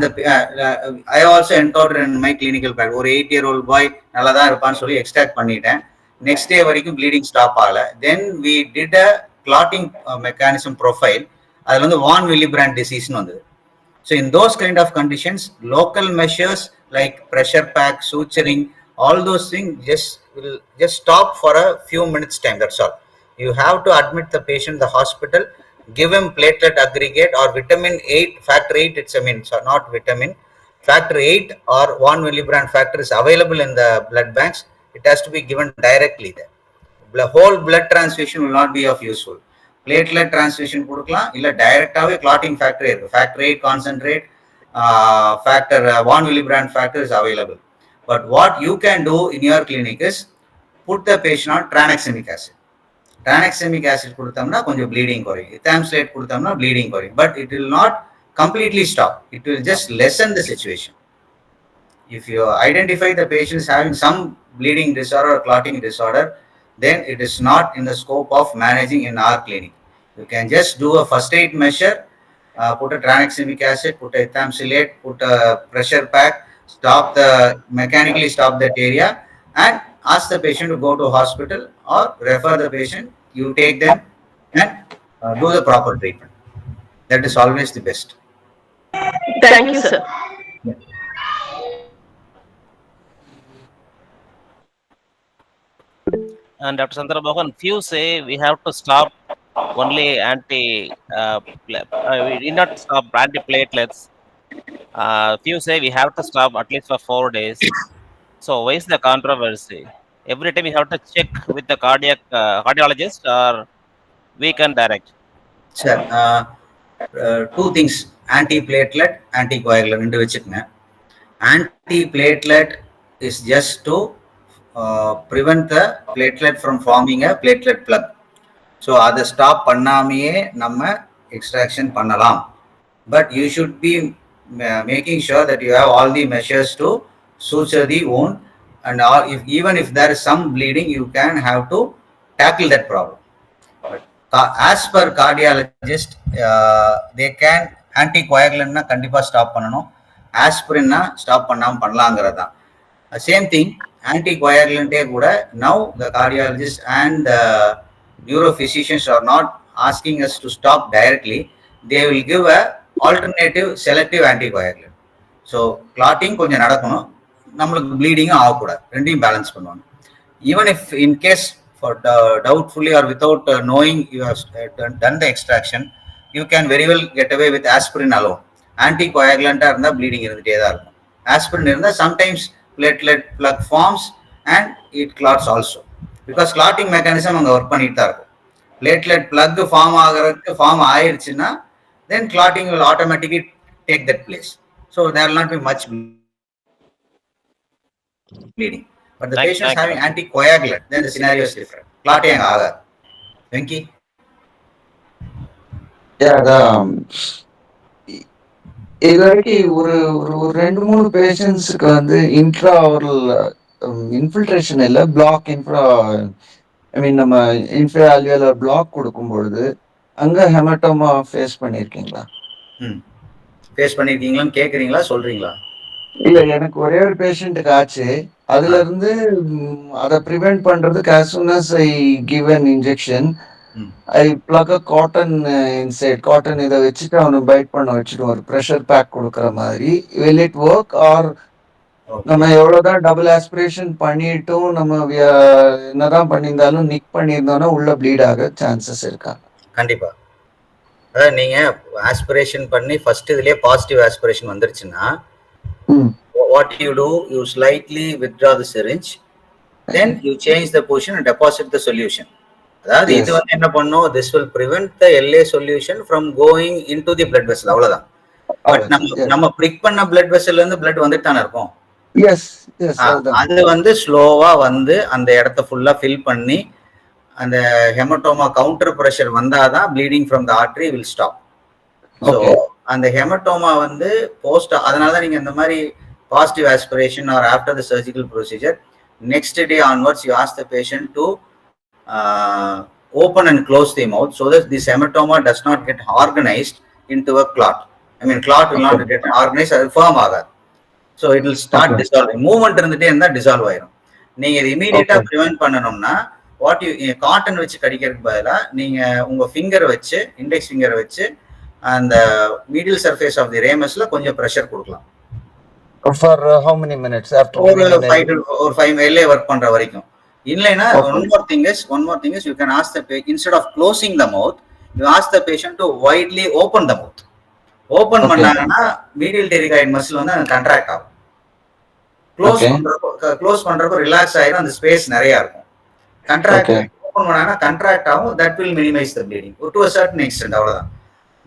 I also encountered in my clinical practice ஒரு 8-year-old boy நல்லா தான் இருப்பான்னு சொல்லி extract பண்ணிட்டேன், next day வரைக்கும் ப்ளீடிங் ஸ்டாப் ஆகல. Then we did a clotting mechanism profile, அதில் வந்து வான் வில்லிபிராண்ட் டிசீஸ்னு வந்தது. So in those kind of conditions, local measures like pressure pack, suturing, all those things will just stop for a few minutes time. That's all. You have to admit the patient in the hospital, give him platelet aggregate or vitamin 8, factor 8, it's not vitamin, factor 8 or 1 milligram factor is available in the blood banks. It has to be given directly there. The whole blood transfusion will not be of useful. Platelet transfusion கொடுக்கலாம், இல்ல டைரக்டாவே clotting factor இருக்கு, factor 8 concentrate, factor 1 milligram factor is available. But what you can do in your clinic is put the patient on tranexamic acid. Tranexamic acid கொடுத்தோம்னா கொஞ்சம் bleeding குறையும், ethamsulate கொடுத்தோம்னா bleeding குறையும், but it will not completely stop. It will just lessen the situation. If you identify the patient is having some bleeding disorder or clotting disorder, then it is not in the scope of managing in our clinic. You can just do a first aid measure, put a tranexamic acid, put a ethamsulate, put a pressure pack, mechanically stop that area and ask the patient to go to hospital or refer the patient. You take them and do the proper treatment. That is always the best.
Thank you, sir.
And Dr. Chandramohan, few say we have to stop only we did not stop antiplatelets. Few say we have to stop at least for 4 days. So why is the controversy? Every time we have to check with the cardiologist or we can direct?
Sir, two things, antiplatelet, anticoagulant into வச்சுக்கங்க. Antiplatelet is just to prevent the platelet from forming a platelet plug. So அதை stop பண்ணாமையே நம்ம extraction பண்ணலாம். But you should be making sure that you have all the measures to suture the wound, and even if there is some bleeding, you can have to tackle that problem. But as per cardiologist, they can anticoagulant na kandipa stop பண்ணனும், aspirin na stop பண்ணாம பண்ணலாம்ங்கறதா. Same thing, anticoagulant கூட now the cardiologist and the neurophysicians are not asking us to stop directly. They will give a alternative selective anticoagulant. So clotting கொஞ்சம் நடக்கணும், நம்மளுக்கு ப்ளீடிங்கும் ஆகக்கூடாது, ரெண்டையும் balance பண்ணுவாங்க. Even if in case for doubtfully or without knowing you have done the extraction, you can very well get away with aspirin alone. Anticoagulant இருந்தா bleeding இருந்துட்டே தான் இருக்கும். Aspirin இருந்தா sometimes platelet plug forms and it clots also, because clotting mechanism அங்க work பண்ணிட்டு தான் இருக்கும். Platelet plug form ஆயிருச்சுன்னா then clotting will automatically take that place. So there will not be much bleeding. But the patient is having anticoagulant, then the scenario is different. Clotting ஆகாது. Venki?
இது வரைக்கும் ஒரு 2-3 பேஷண்ட்ஸுக்கு வந்து இன்ட்ராவரல் infiltration இல்லை, black நம்ம infra alveolar black கொடுக்கும் பொழுது அங்க ஹெமட்டோமா ஃபேஸ் பண்ணியிருக்கீங்களா?
ஃபேஸ் பண்ணியிருக்கீங்களான்னு கேட்குறீங்களா, சொல்றீங்களா?
இல்ல, எனக்கு ஒரே ஒரு பேஷண்ட்டுக்கு ஆச்சு. அதுல இருந்து அதை ப்ரிவென்ட் பண்றதுக்கு as soon as I give an injection, I plug a cotton inside. Cotton இதை வச்சுட்டு அவனுக்கு பைட் பண்ண வச்சுட்டு ஒரு ப்ரெஷர் பேக் கொடுக்குற மாதிரி. will it work or நம்ம எவ்வளவுதான் டபுள் ஆஸ்பிரேஷன் பண்ணிட்டும் நம்ம என்னதான் பண்ணியிருந்தாலும் நிக் பண்ணியிருந்தோம்னா உள்ள ப்ளீட் ஆக சான்சஸ் இருக்கா?
கண்டிப்பா. அதாவது நீங்க ஆஸ்பிரேஷன் பண்ணி ஃபர்ஸ்ட் இதுலயே பாசிட்டிவ் ஆஸ்பிரேஷன் வந்துருச்சுன்னா, what you do, you slightly withdraw the syringe, then you change the position and deposit the solution. அதாவது இது வந்து என்ன பண்ணும், this will prevent the LA solution from going into the blood vessel, அவ்வளவுதான். But நம்ம பிரிக் பண்ண blood vessel இருந்து blood வந்துட்டு தானே இருக்கும். அது வந்து ஸ்லோவா வந்து அந்த இடத்த ஃபுல்லா ஃபில் பண்ணி அந்த ஹெமட்டோமா கவுண்டர் ப்ரெஷர் வந்தாதான் bleeding from the artery will stop. So அந்த ஹெமட்டோமா வந்து போஸ்ட், அதனால தான் நீங்க இந்த மாதிரி positive aspiration or after the surgical procedure next day onwards you ask the patient to open and close the mouth so that this hematoma does not get organized into a clot. I mean, clot will not get organized, அது firm ஆகாது. So it will start dissolving. Movement இருந்துட்டே இருந்தால் dissolve ஆயிரும். நீங்க இது இமீடியட்டா prevent பண்ணணும்னா what you, cotton வச்சு கடிக்கிறதுக்கு பதிலாக நீங்க உங்க ஃபிங்கர் வச்சு, இண்டெக்ஸ் ஃபிங்கர் வச்சு அந்த மீடியல் சர்ஃபேஸ் ஆஃப் தி ரேமஸ்ல கொஞ்சம் ப்ரெஷர் கொடுக்கலாம்.
For how many minutes? After
ஒரு 5 LA ஒர்க் பண்ற வரைக்கும். இல்லைன்னா one more thing is you can ask the patient, instead of closing the mouth, you ask the patient to widely open the mouth. Open பண்ணாங்கன்னா medial pterygoid muscle வந்து contract ஆகும். Close பண்றப்போ relax ஆயிரும், அந்த space நிறைய இருக்கும். Contract open பண்ணாங்கன்னா contract ஆகும், that will minimise the bleeding to a certain extent, அவ்வளவுதான்.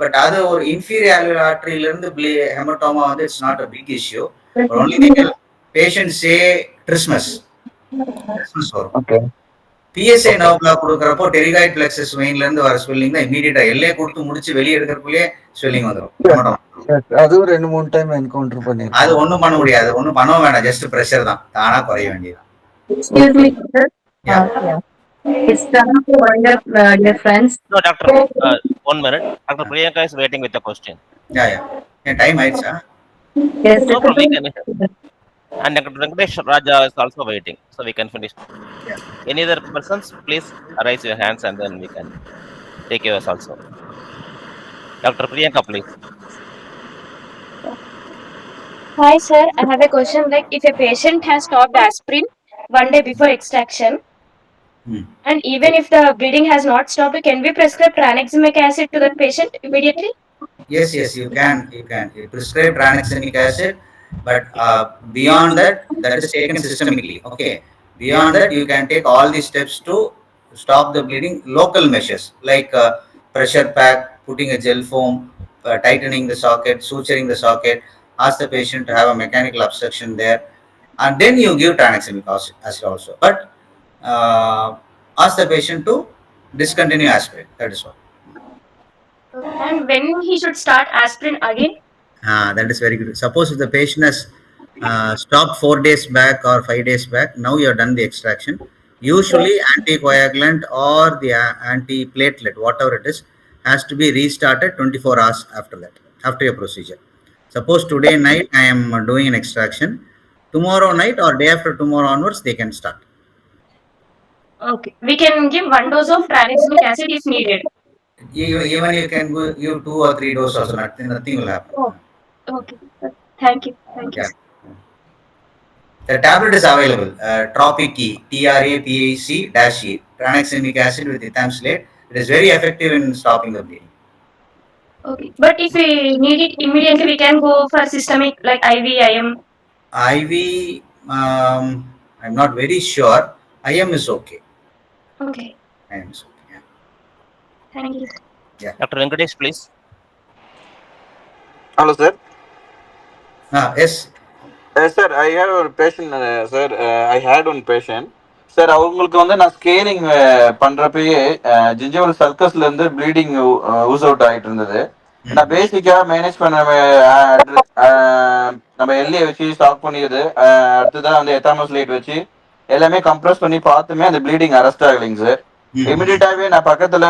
பட் அது ஒரு இன்ஃபீரியர் ஆர்டரியில இருந்து ஹெமட்டோமா வந்து it's not a big issue. only thing patient say trismus வரும். PSA நர்வ் பிளாக் கொடுக்கறப்போ டெரிகாய்டு பிளெக்ஸஸ் வெயின்ல இருந்து வர ஸ்வெல்லிங் தான் இமீடியட்டா எல்லே கொடுத்து முடிச்சு வெளியே எடுக்கிறதுக்குள்ளே ஸ்வெல்லிங் வந்துடும்.
அது 2-3 டைம் என்கவுண்டர் பண்ணிருக்கேன்.
அது ஒண்ணும் பண்ண முடியாது, ஒண்ணும் பண்ண வேண்டாம், ஜஸ்ட் பிரஷர் தான், தானா குறைய வேண்டியது.
Excuse me, sir. It's time to wind up, dear friends.
No, doctor, 1 minute. Dr. Priyanka is waiting with the question.
Yeah. Time ஆயிடுச்சா?
Yes,
no problem, we can. And Dr. Venkatesh Raja is also waiting, so we can finish. Any other persons, please raise your hands and then we can take yours also. Dr. Priyanka, please.
Hi sir, I have a question. Like, if a patient has stopped aspirin one day before extraction, and even if the bleeding has not stopped, can we prescribe tranexamic acid to that patient immediately?
Yes, you can. You prescribe tranexamic acid, but beyond that is taken systemically. Okay. Beyond that, you can take all the steps to stop the bleeding. Local measures like pressure pack, putting a gel foam, tightening the socket, suturing the socket. Ask the patient to have a mechanical obstruction there, and then you give tranexamic acid also. But ask the patient to discontinue aspirin. That is all.
And when he should start aspirin again?
That is very good. Suppose if the patient has stopped 4 days back or 5 days back, now you have done the extraction. Usually anticoagulant or the antiplatelet, whatever it is, has to be restarted 24 hours after that, after your procedure. Suppose today night I am doing an extraction, tomorrow night or day after tomorrow onwards they can start.
Okay. We can give 1 dose of tranexamic acid if needed.
Even you can give 2 or 3 doses also, nothing will happen.
Oh, okay. Thank you.
Yeah. The tablet is available, Tropic E, TRAPAC-E, tranexamic acid with ethamsulate. It is very effective in stopping the bleeding.
Okay. But if we need it immediately, we can go for systemic like IV, IM.
IV, I'm not very sure. IM is okay.
Okay.
IM is okay. Yeah.
Thank you.
Yeah.
Dr. Venkatesh, please.
Hello, sir.
Yes.
Sir, I have a patient, sir. I had one patient. Sir அவங்களுக்கு வந்து நான் scanning பண்றப்பயே ஜிஞ்சவல் சர்க்கஸ்ல இருந்து bleeding ஊஸ் out ஆகிட்டு இருந்தது. நான் பேசிக்கா manage பண்ண நம்ம எல்லையை வச்சு ஸ்டாக் பண்ணியது, அடுத்ததான் வந்து எத்தாமோஸ்லேட் வச்சு எல்லாமே கம்ப்ரஸ் பண்ணி பார்த்துமே அந்த ப்ளீடிங் அரெஸ்ட் ஆகலைங்க சார். இமிடியேட்டாவே நான் பக்கத்துல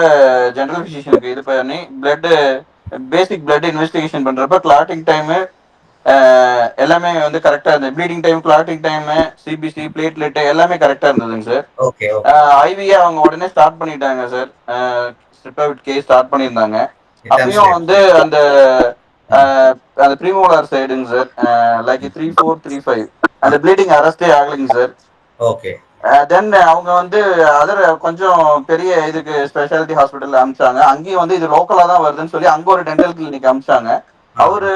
ஜெனரல் பிசிஷியனுக்கு இது பண்ணி பிளட் பேசிக் பிளட் இன்வெஸ்டிகேஷன் பண்றப்ப கிளாட்டிங் டைம் எல்லாமே வந்து கரெக்டா இருந்தது. Bleeding time, clotting time, CBC, platelet எல்லாமே கரெக்டா இருந்ததுங்க சார். ஐவிஏ அவங்க உடனே ஸ்டார்ட் பண்ணிட்டாங்க சார். ஸ்ட்ரிப்டாவிட் கேஸ் ஸ்டார்ட் பண்ணியிருந்தாங்க. அப்பயும் வந்து அந்த அந்த ப்ரீமோலார் சைடுங்க சார், லைக் 3-4, 3-5 அந்த ப்ளீடிங் அரெஸ்டே ஆகலைங்க சார்.
ஓகே.
தென் அவங்க வந்து அதர் கொஞ்சம் பெரிய இதுக்கு ஸ்பெஷாலிட்டி ஹாஸ்பிட்டல் அனுப்பிச்சாங்க. அங்கேயும் வந்து இது லோக்கலா தான் வருதுன்னு சொல்லி அங்க ஒரு டென்டல் கிளினிக் அனுப்பிச்சாங்க. அவரு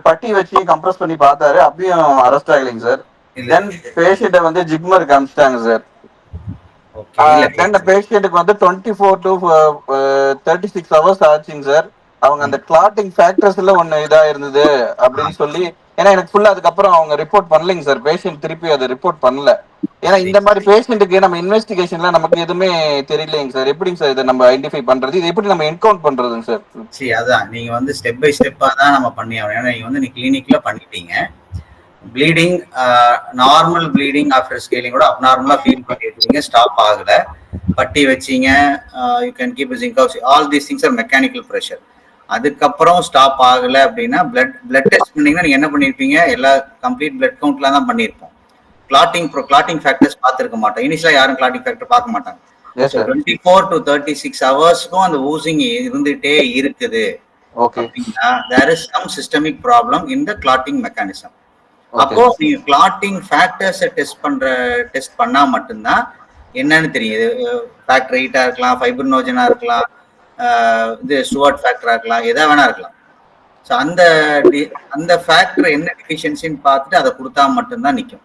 பட்டி வச்சு கம்ப்ரஸ் பண்ணி பார்த்தாரு, அப்பயும் அரெஸ்ட் ஆகலைங்க சார். தென் பேஷண்ட்டை வந்து ஜிப்மருக்கு அனுப்பிச்சிட்டாங்க சார். தென் பேஷண்ட்டுக்கு வந்து 24 to 36 ஹவர்ஸ் ஆச்சுங்க சார். அவங்க அந்த கிளாட்டிங் ஃபேக்டர்ஸ்ல ஒண்ணு இதா இருந்தது அப்படின்னு சொல்லி, ஏன்னா எனக்கு ஃபுல்லா அதுக்கப்புறம் அவங்க ரிப்போர்ட் பண்ணலைங்க சார். பேஷண்ட் திருப்பி அதை ரிப்போர்ட் பண்ணல. ஏன்னா இந்த மாதிரி பேஷண்ட்டுக்கு நம்ம இன்வெஸ்டிகேஷன்ல நமக்கு எதுவுமே தெரியலைங்க சார். எப்படிங்க சார் இதை நம்ம ஐடென்டிஃபை பண்றது, இது எப்படி நம்ம என்கவுண்ட் பண்றதுங்க சார்?
சரி, அதான் நீங்க வந்து ஸ்டெப் பை ஸ்டெப்பா தான் நம்ம பண்ணி ஆகணும். ஏன்னா நீங்க வந்து கிளினிக்ல பண்ணிட்டீங்க. Bleeding normal bleeding after scaling கூட அப்நார்மலா ஃபீல் பண்ணிருக்கீங்க, ஸ்டாப் ஆகல, பட்டி வச்சீங்க, you can keep zinc off, all these things are mechanical pressure. அதுக்கப்புறம் ஸ்டாப் ஆகல அப்படின்னா பிளட் டெஸ்ட் பண்ணீங்கன்னா நீங்க என்ன பண்ணிருப்பீங்க, எல்லா கம்ப்ளீட் பிளட் கவுண்ட்ல தான் பண்ணிருப்போம். கிளாட்டிங் ஃபேக்டர்ஸ் பார்த்துருக்க மாட்டோம். இனிஷியலா யாரும் கிளாட்டிங் ஃபேக்டர் பார்க்க மாட்டாங்க. 24 to 36 ஹவர்ஸ்க்கும் அந்த ஊசிங் இருந்துட்டே இருக்குது அப்படின்னா there is some systemic problem in the clotting mechanism. அப்போ நீங்க கிளாட்டிங் ஃபேக்டர்ஸை டெஸ்ட் பண்ணா மட்டும்தான் என்னன்னு தெரியும். ஃபேக்டர் 8 இருக்கலாம், ஃபைப்ரினோஜனா இருக்கலாம், இது ஸ்டுவர்ட் ஃபேக்டரா இருக்கலாம், எதா வேணா இருக்கலாம். ஸோ அந்த ஃபேக்டர் என்ன டிஃபிஷியன்சின்னு பார்த்துட்டு அதை கொடுத்தா மட்டும்தான் நிற்கும்.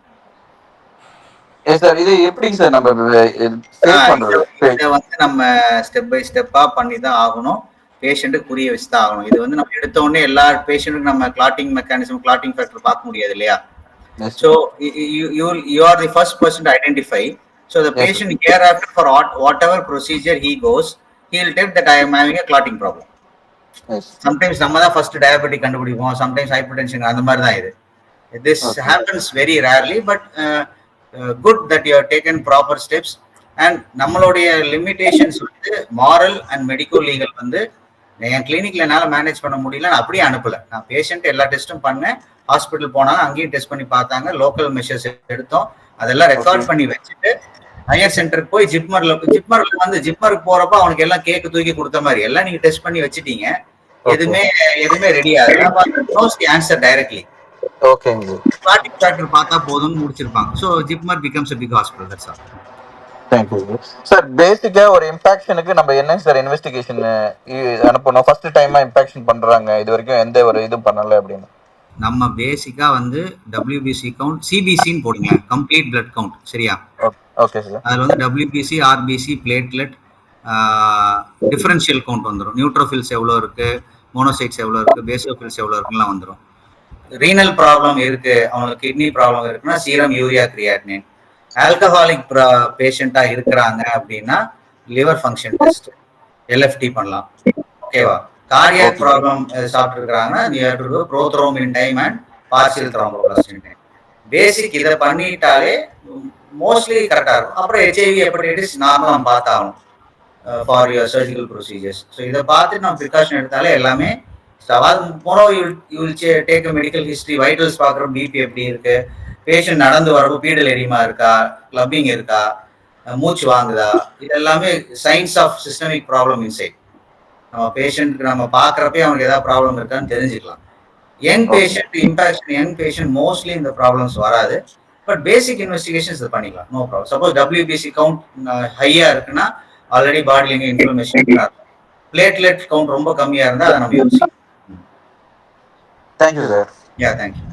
இது எப்படிங்க சார் நம்ம
இதை வந்து நம்ம ஸ்டெப் பை ஸ்டெப்பா பண்ணி தான் ஆகணும், பேஷண்ட்டுக்கு புரிய வச்சு தான் ஆகணும். இது வந்து நம்ம எடுத்த உடனே எல்லா பேஷண்ட்டுக்கும் நம்ம கிளாட்டிங் மெக்கானிசம், கிளாட்டிங் ஃபேக்டர் பார்க்க முடியாது இல்லையா? So you are the first person to identify. So the patient hereafter for whatever procedure he goes, he will tell that I am having a clotting problem. Sometimes நம்ம தான் first diabetic கண்டுபிடிப்போம், sometimes hypertension, அந்த மாதிரி தான் இது. This happens very rarely, but good that you have taken proper steps. And நம்மளுடைய limitations வந்து moral and medico legal வந்து என் கிளினிக்ல என்னால மேனேஜ் பண்ண முடியல, நான் அப்படியே அனுப்பல. நான் பேஷண்ட் எல்லா டெஸ்ட்டும் பண்ணேன், ஹாஸ்பிட்டல் போனாங்க, அங்கேயும் டெஸ்ட் பண்ணி பார்த்தாங்க, லோக்கல் மெஷர்ஸ் எடுத்தோம், அதெல்லாம் ரெக்கார்ட் பண்ணி வச்சுட்டு ஹையர் சென்டருக்கு போய் ஜிப்மர்ல வந்து ஜிப்மருக்கு போறப்ப அவனுக்கு எல்லாம் கேக்கு தூக்கி கொடுத்த மாதிரி எல்லாம் நீங்க டெஸ்ட் பண்ணி வச்சுட்டீங்க, எதுவுமே ரெடி ஆகுது, ஆன்சர் டைரக்ட்லி.
ஓகேங்க.
கிளாட்டிங் ஃபேக்டர் பார்த்தா போதும்னு முடிச்சிருப்பாங்க. So JIPMER becomes a big hospital. That's all.
Thank you sir. பேசிக்கா ஒரு இம்பாக்ஷனுக்கு நம்ம என்ன சார் இன்வெஸ்டிகேஷன் அனுப்பணும்? ஃபர்ஸ்ட் டைமா இம்பாக்ஷன் பண்றாங்க, இது வரைக்கும் எந்த ஒரு இதுவும் பண்ணல அப்படின்னு.
நம்ம பேசிக்கா வந்து WBC கவுண்ட், சிபிசின்னு போடுங்க, கம்ப்ளீட் பிளட் கவுண்ட், சரியா?
Okay sir.
அதுல வந்து WBC, RBC, platelet, differential count வந்துடும். நியூட்ரோஃபில்ஸ் எவ்வளோ இருக்கு, மோனோசைட்ஸ் எவ்வளோ இருக்கு, பேசோஃபில்ஸ் எவ்வளோ இருக்குலாம் வந்துடும். ரீனல் ப்ராப்ளம் இருக்கு, அவங்களுக்கு கிட்னி ப்ராப்ளம் இருக்குன்னா சீரம் யூரியா கிரியாட்டினின். ஆல்கஹாலிக் பேஷண்டா இருக்கிறாங்க அப்படின்னா லிவர் ஃபங்க்ஷன் டெஸ்ட், LFT பண்ணலாம், ஓகேவா? கார்டியாக் ப்ராப்ளம் சாப்பிட்டு இருக்கிறாங்கன்னா prothrombin time and partial த்ரோம்போபிளாஸ்டின் time. பேசிக் இதை பண்ணிட்டாலே மோஸ்ட்லி கரெக்டா இருக்கும். அப்புறம் HIV, ஹெப்படைட்டிஸ் நார்மலா நம்ம பார்த்தாகணும் for your surgical procedures. So இதை பார்த்துட்டு நம்ம ப்ரிகாஷன் எடுத்தாலே எல்லாமே போனோம். You will take medical history, vitals பார்க்குறோம், பிபி எப்படி இருக்கு, பேஷண்ட் நடந்து வரப்போ பீடல் எரிமா இருக்கா, கிளப்பிங் இருக்கா, மூச்சு வாங்குதா, இது எல்லாமே signs of systemic problem inside. நம்ம பேஷண்ட்டுக்கு நம்ம பார்க்குறப்பே அவனுக்கு ஏதாவது ப்ராப்ளம் இருக்கான்னு தெரிஞ்சுக்கலாம். யங் பேஷண்ட் மோஸ்ட்லி இந்த ப்ராப்ளம்ஸ் வராது, பட் பேசிக் இன்வெஸ்டிகேஷன்ஸ் இது பண்ணிக்கலாம், no problem. Suppose WBC count ஹையா இருக்குன்னா ஆல்ரெடி பாடியில் எங்கே இன்ஃப்ளமேஷன் இருக்கும், பிளேட்லெட் கவுண்ட் ரொம்ப கம்மியா இருந்தால் அதை நம்ம யோசிக்கலாம்.
Thank you sir.
Yeah, thank you.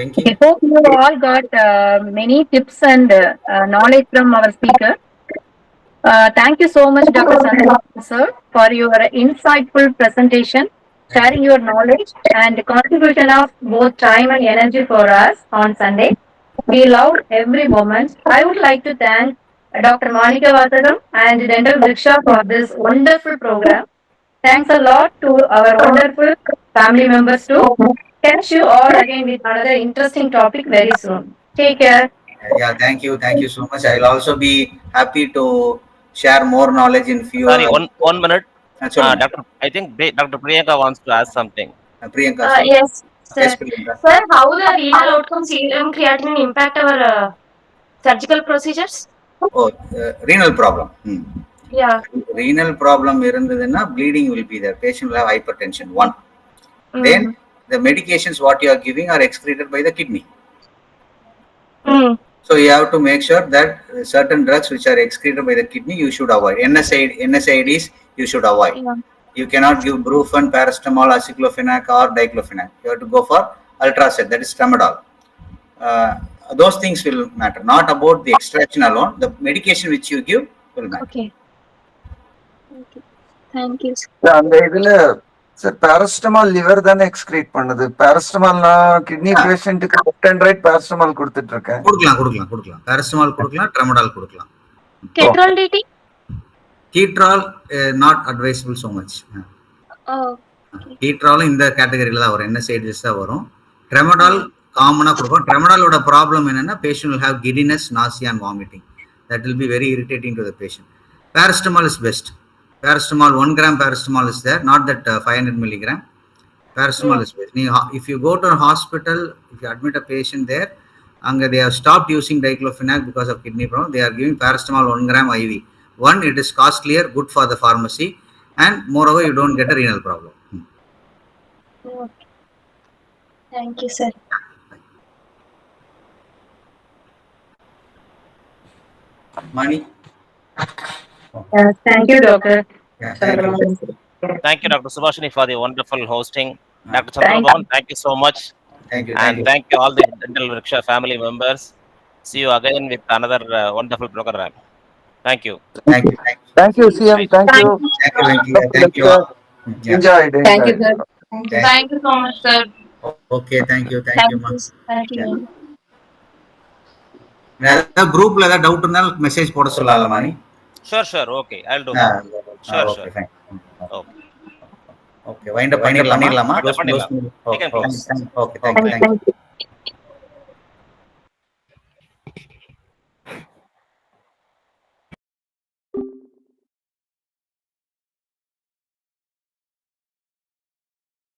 I hope you all got many tips and knowledge from our speaker. Thank you so much, Dr. Chandramohan sir, for your insightful presentation, sharing your knowledge and contribution of both time and energy for us on Sunday. We loved every moment. I would like to thank Dr. Monica Vasagam and Dental Vriksha for this wonderful program. Thanks a lot to our wonderful family members too. Catch you all again with another interesting topic very soon. Take care.
Yeah, thank you so much. I'll also be happy to share more knowledge in few.
Sorry, one minute.
Solunga.
Doctor, I think Dr. Priyanka wants to ask something.
Priyanka, sorry.
Yes,
Yes,
sir.
Priyanka.
Sir, how the renal outcome serum creatinine impact our surgical procedures?
Oh, renal problem.
Yeah.
Renal problem irundhaduna bleeding will be there. Patient will have hypertension. One. Then the medications what you are giving are excreted by the kidney. So you have to make sure that certain drugs which are excreted by the kidney you should avoid. NSAIDs you should avoid.
Yeah.
You cannot give Brufen, paracetamol, aceclofenac or diclofenac. You have to go for Ultracet, that is tramadol. Those things will matter. Not about the extraction alone. The medication which you give will matter.
Okay. Okay. Thank you.
அந்த இதுல sir paracetamol liver தானே excrete பண்ணுது. Paracetamol நான் kidney பேஷண்ட்டுக்கு left and right paracetamol கொடுத்துட்டு இருக்கேன்.
கொடுக்கலாம். Paracetamol கொடுக்கலாம், ட்ரமடால் கொடுக்கலாம்.
Ketrol DT?
Ketrol not advisable so much.
Oh.
Ketrol இந்த கேட்டகரியில தான் வரும். NSAIDs தான் வரும். ட்ரமடால் காமனா கொடுப்போம். ட்ரமடாலோட ப்ராப்ளம் என்னன்னா patient will have giddiness, nausea and vomiting. That will be very irritating to the patient. Paracetamol is best. Paracetamol 1 gram paracetamol is there, not that 500 milligram. Paracetamol is best. If you go to a hospital, if you admit a patient there, they have stopped using diclofenac because of kidney problem. They are giving paracetamol 1 gram IV. One, it is costlier, good for the pharmacy, and moreover, you don't get a renal problem.
Okay. Thank you, sir.
Mani?
Thank you, Doctor.
Yeah, thank you.
Thank you, Dr. Subhashini, for the wonderful hosting. Dr. Chandramohan, thank you so much.
Thank you.
And thank you all the Dental Rickshaw family members. See you again with another wonderful program. Thank you.
Thank you, CM. Thank you.
Thank you.
Enjoy.
Thank you, sir. Thank you so much, sir.
Okay, thank you, ma.
Thank you.
குரூப்ல ஏதாவது doubt இருந்தாலும் message போட சொல்லலாம்ல Mani?
Sure. Okay, I'll do that. Sure.
Okay. Okay, wind up பண்ணிடலாமா?
பண்ணிடலாம்.
Okay, thank you.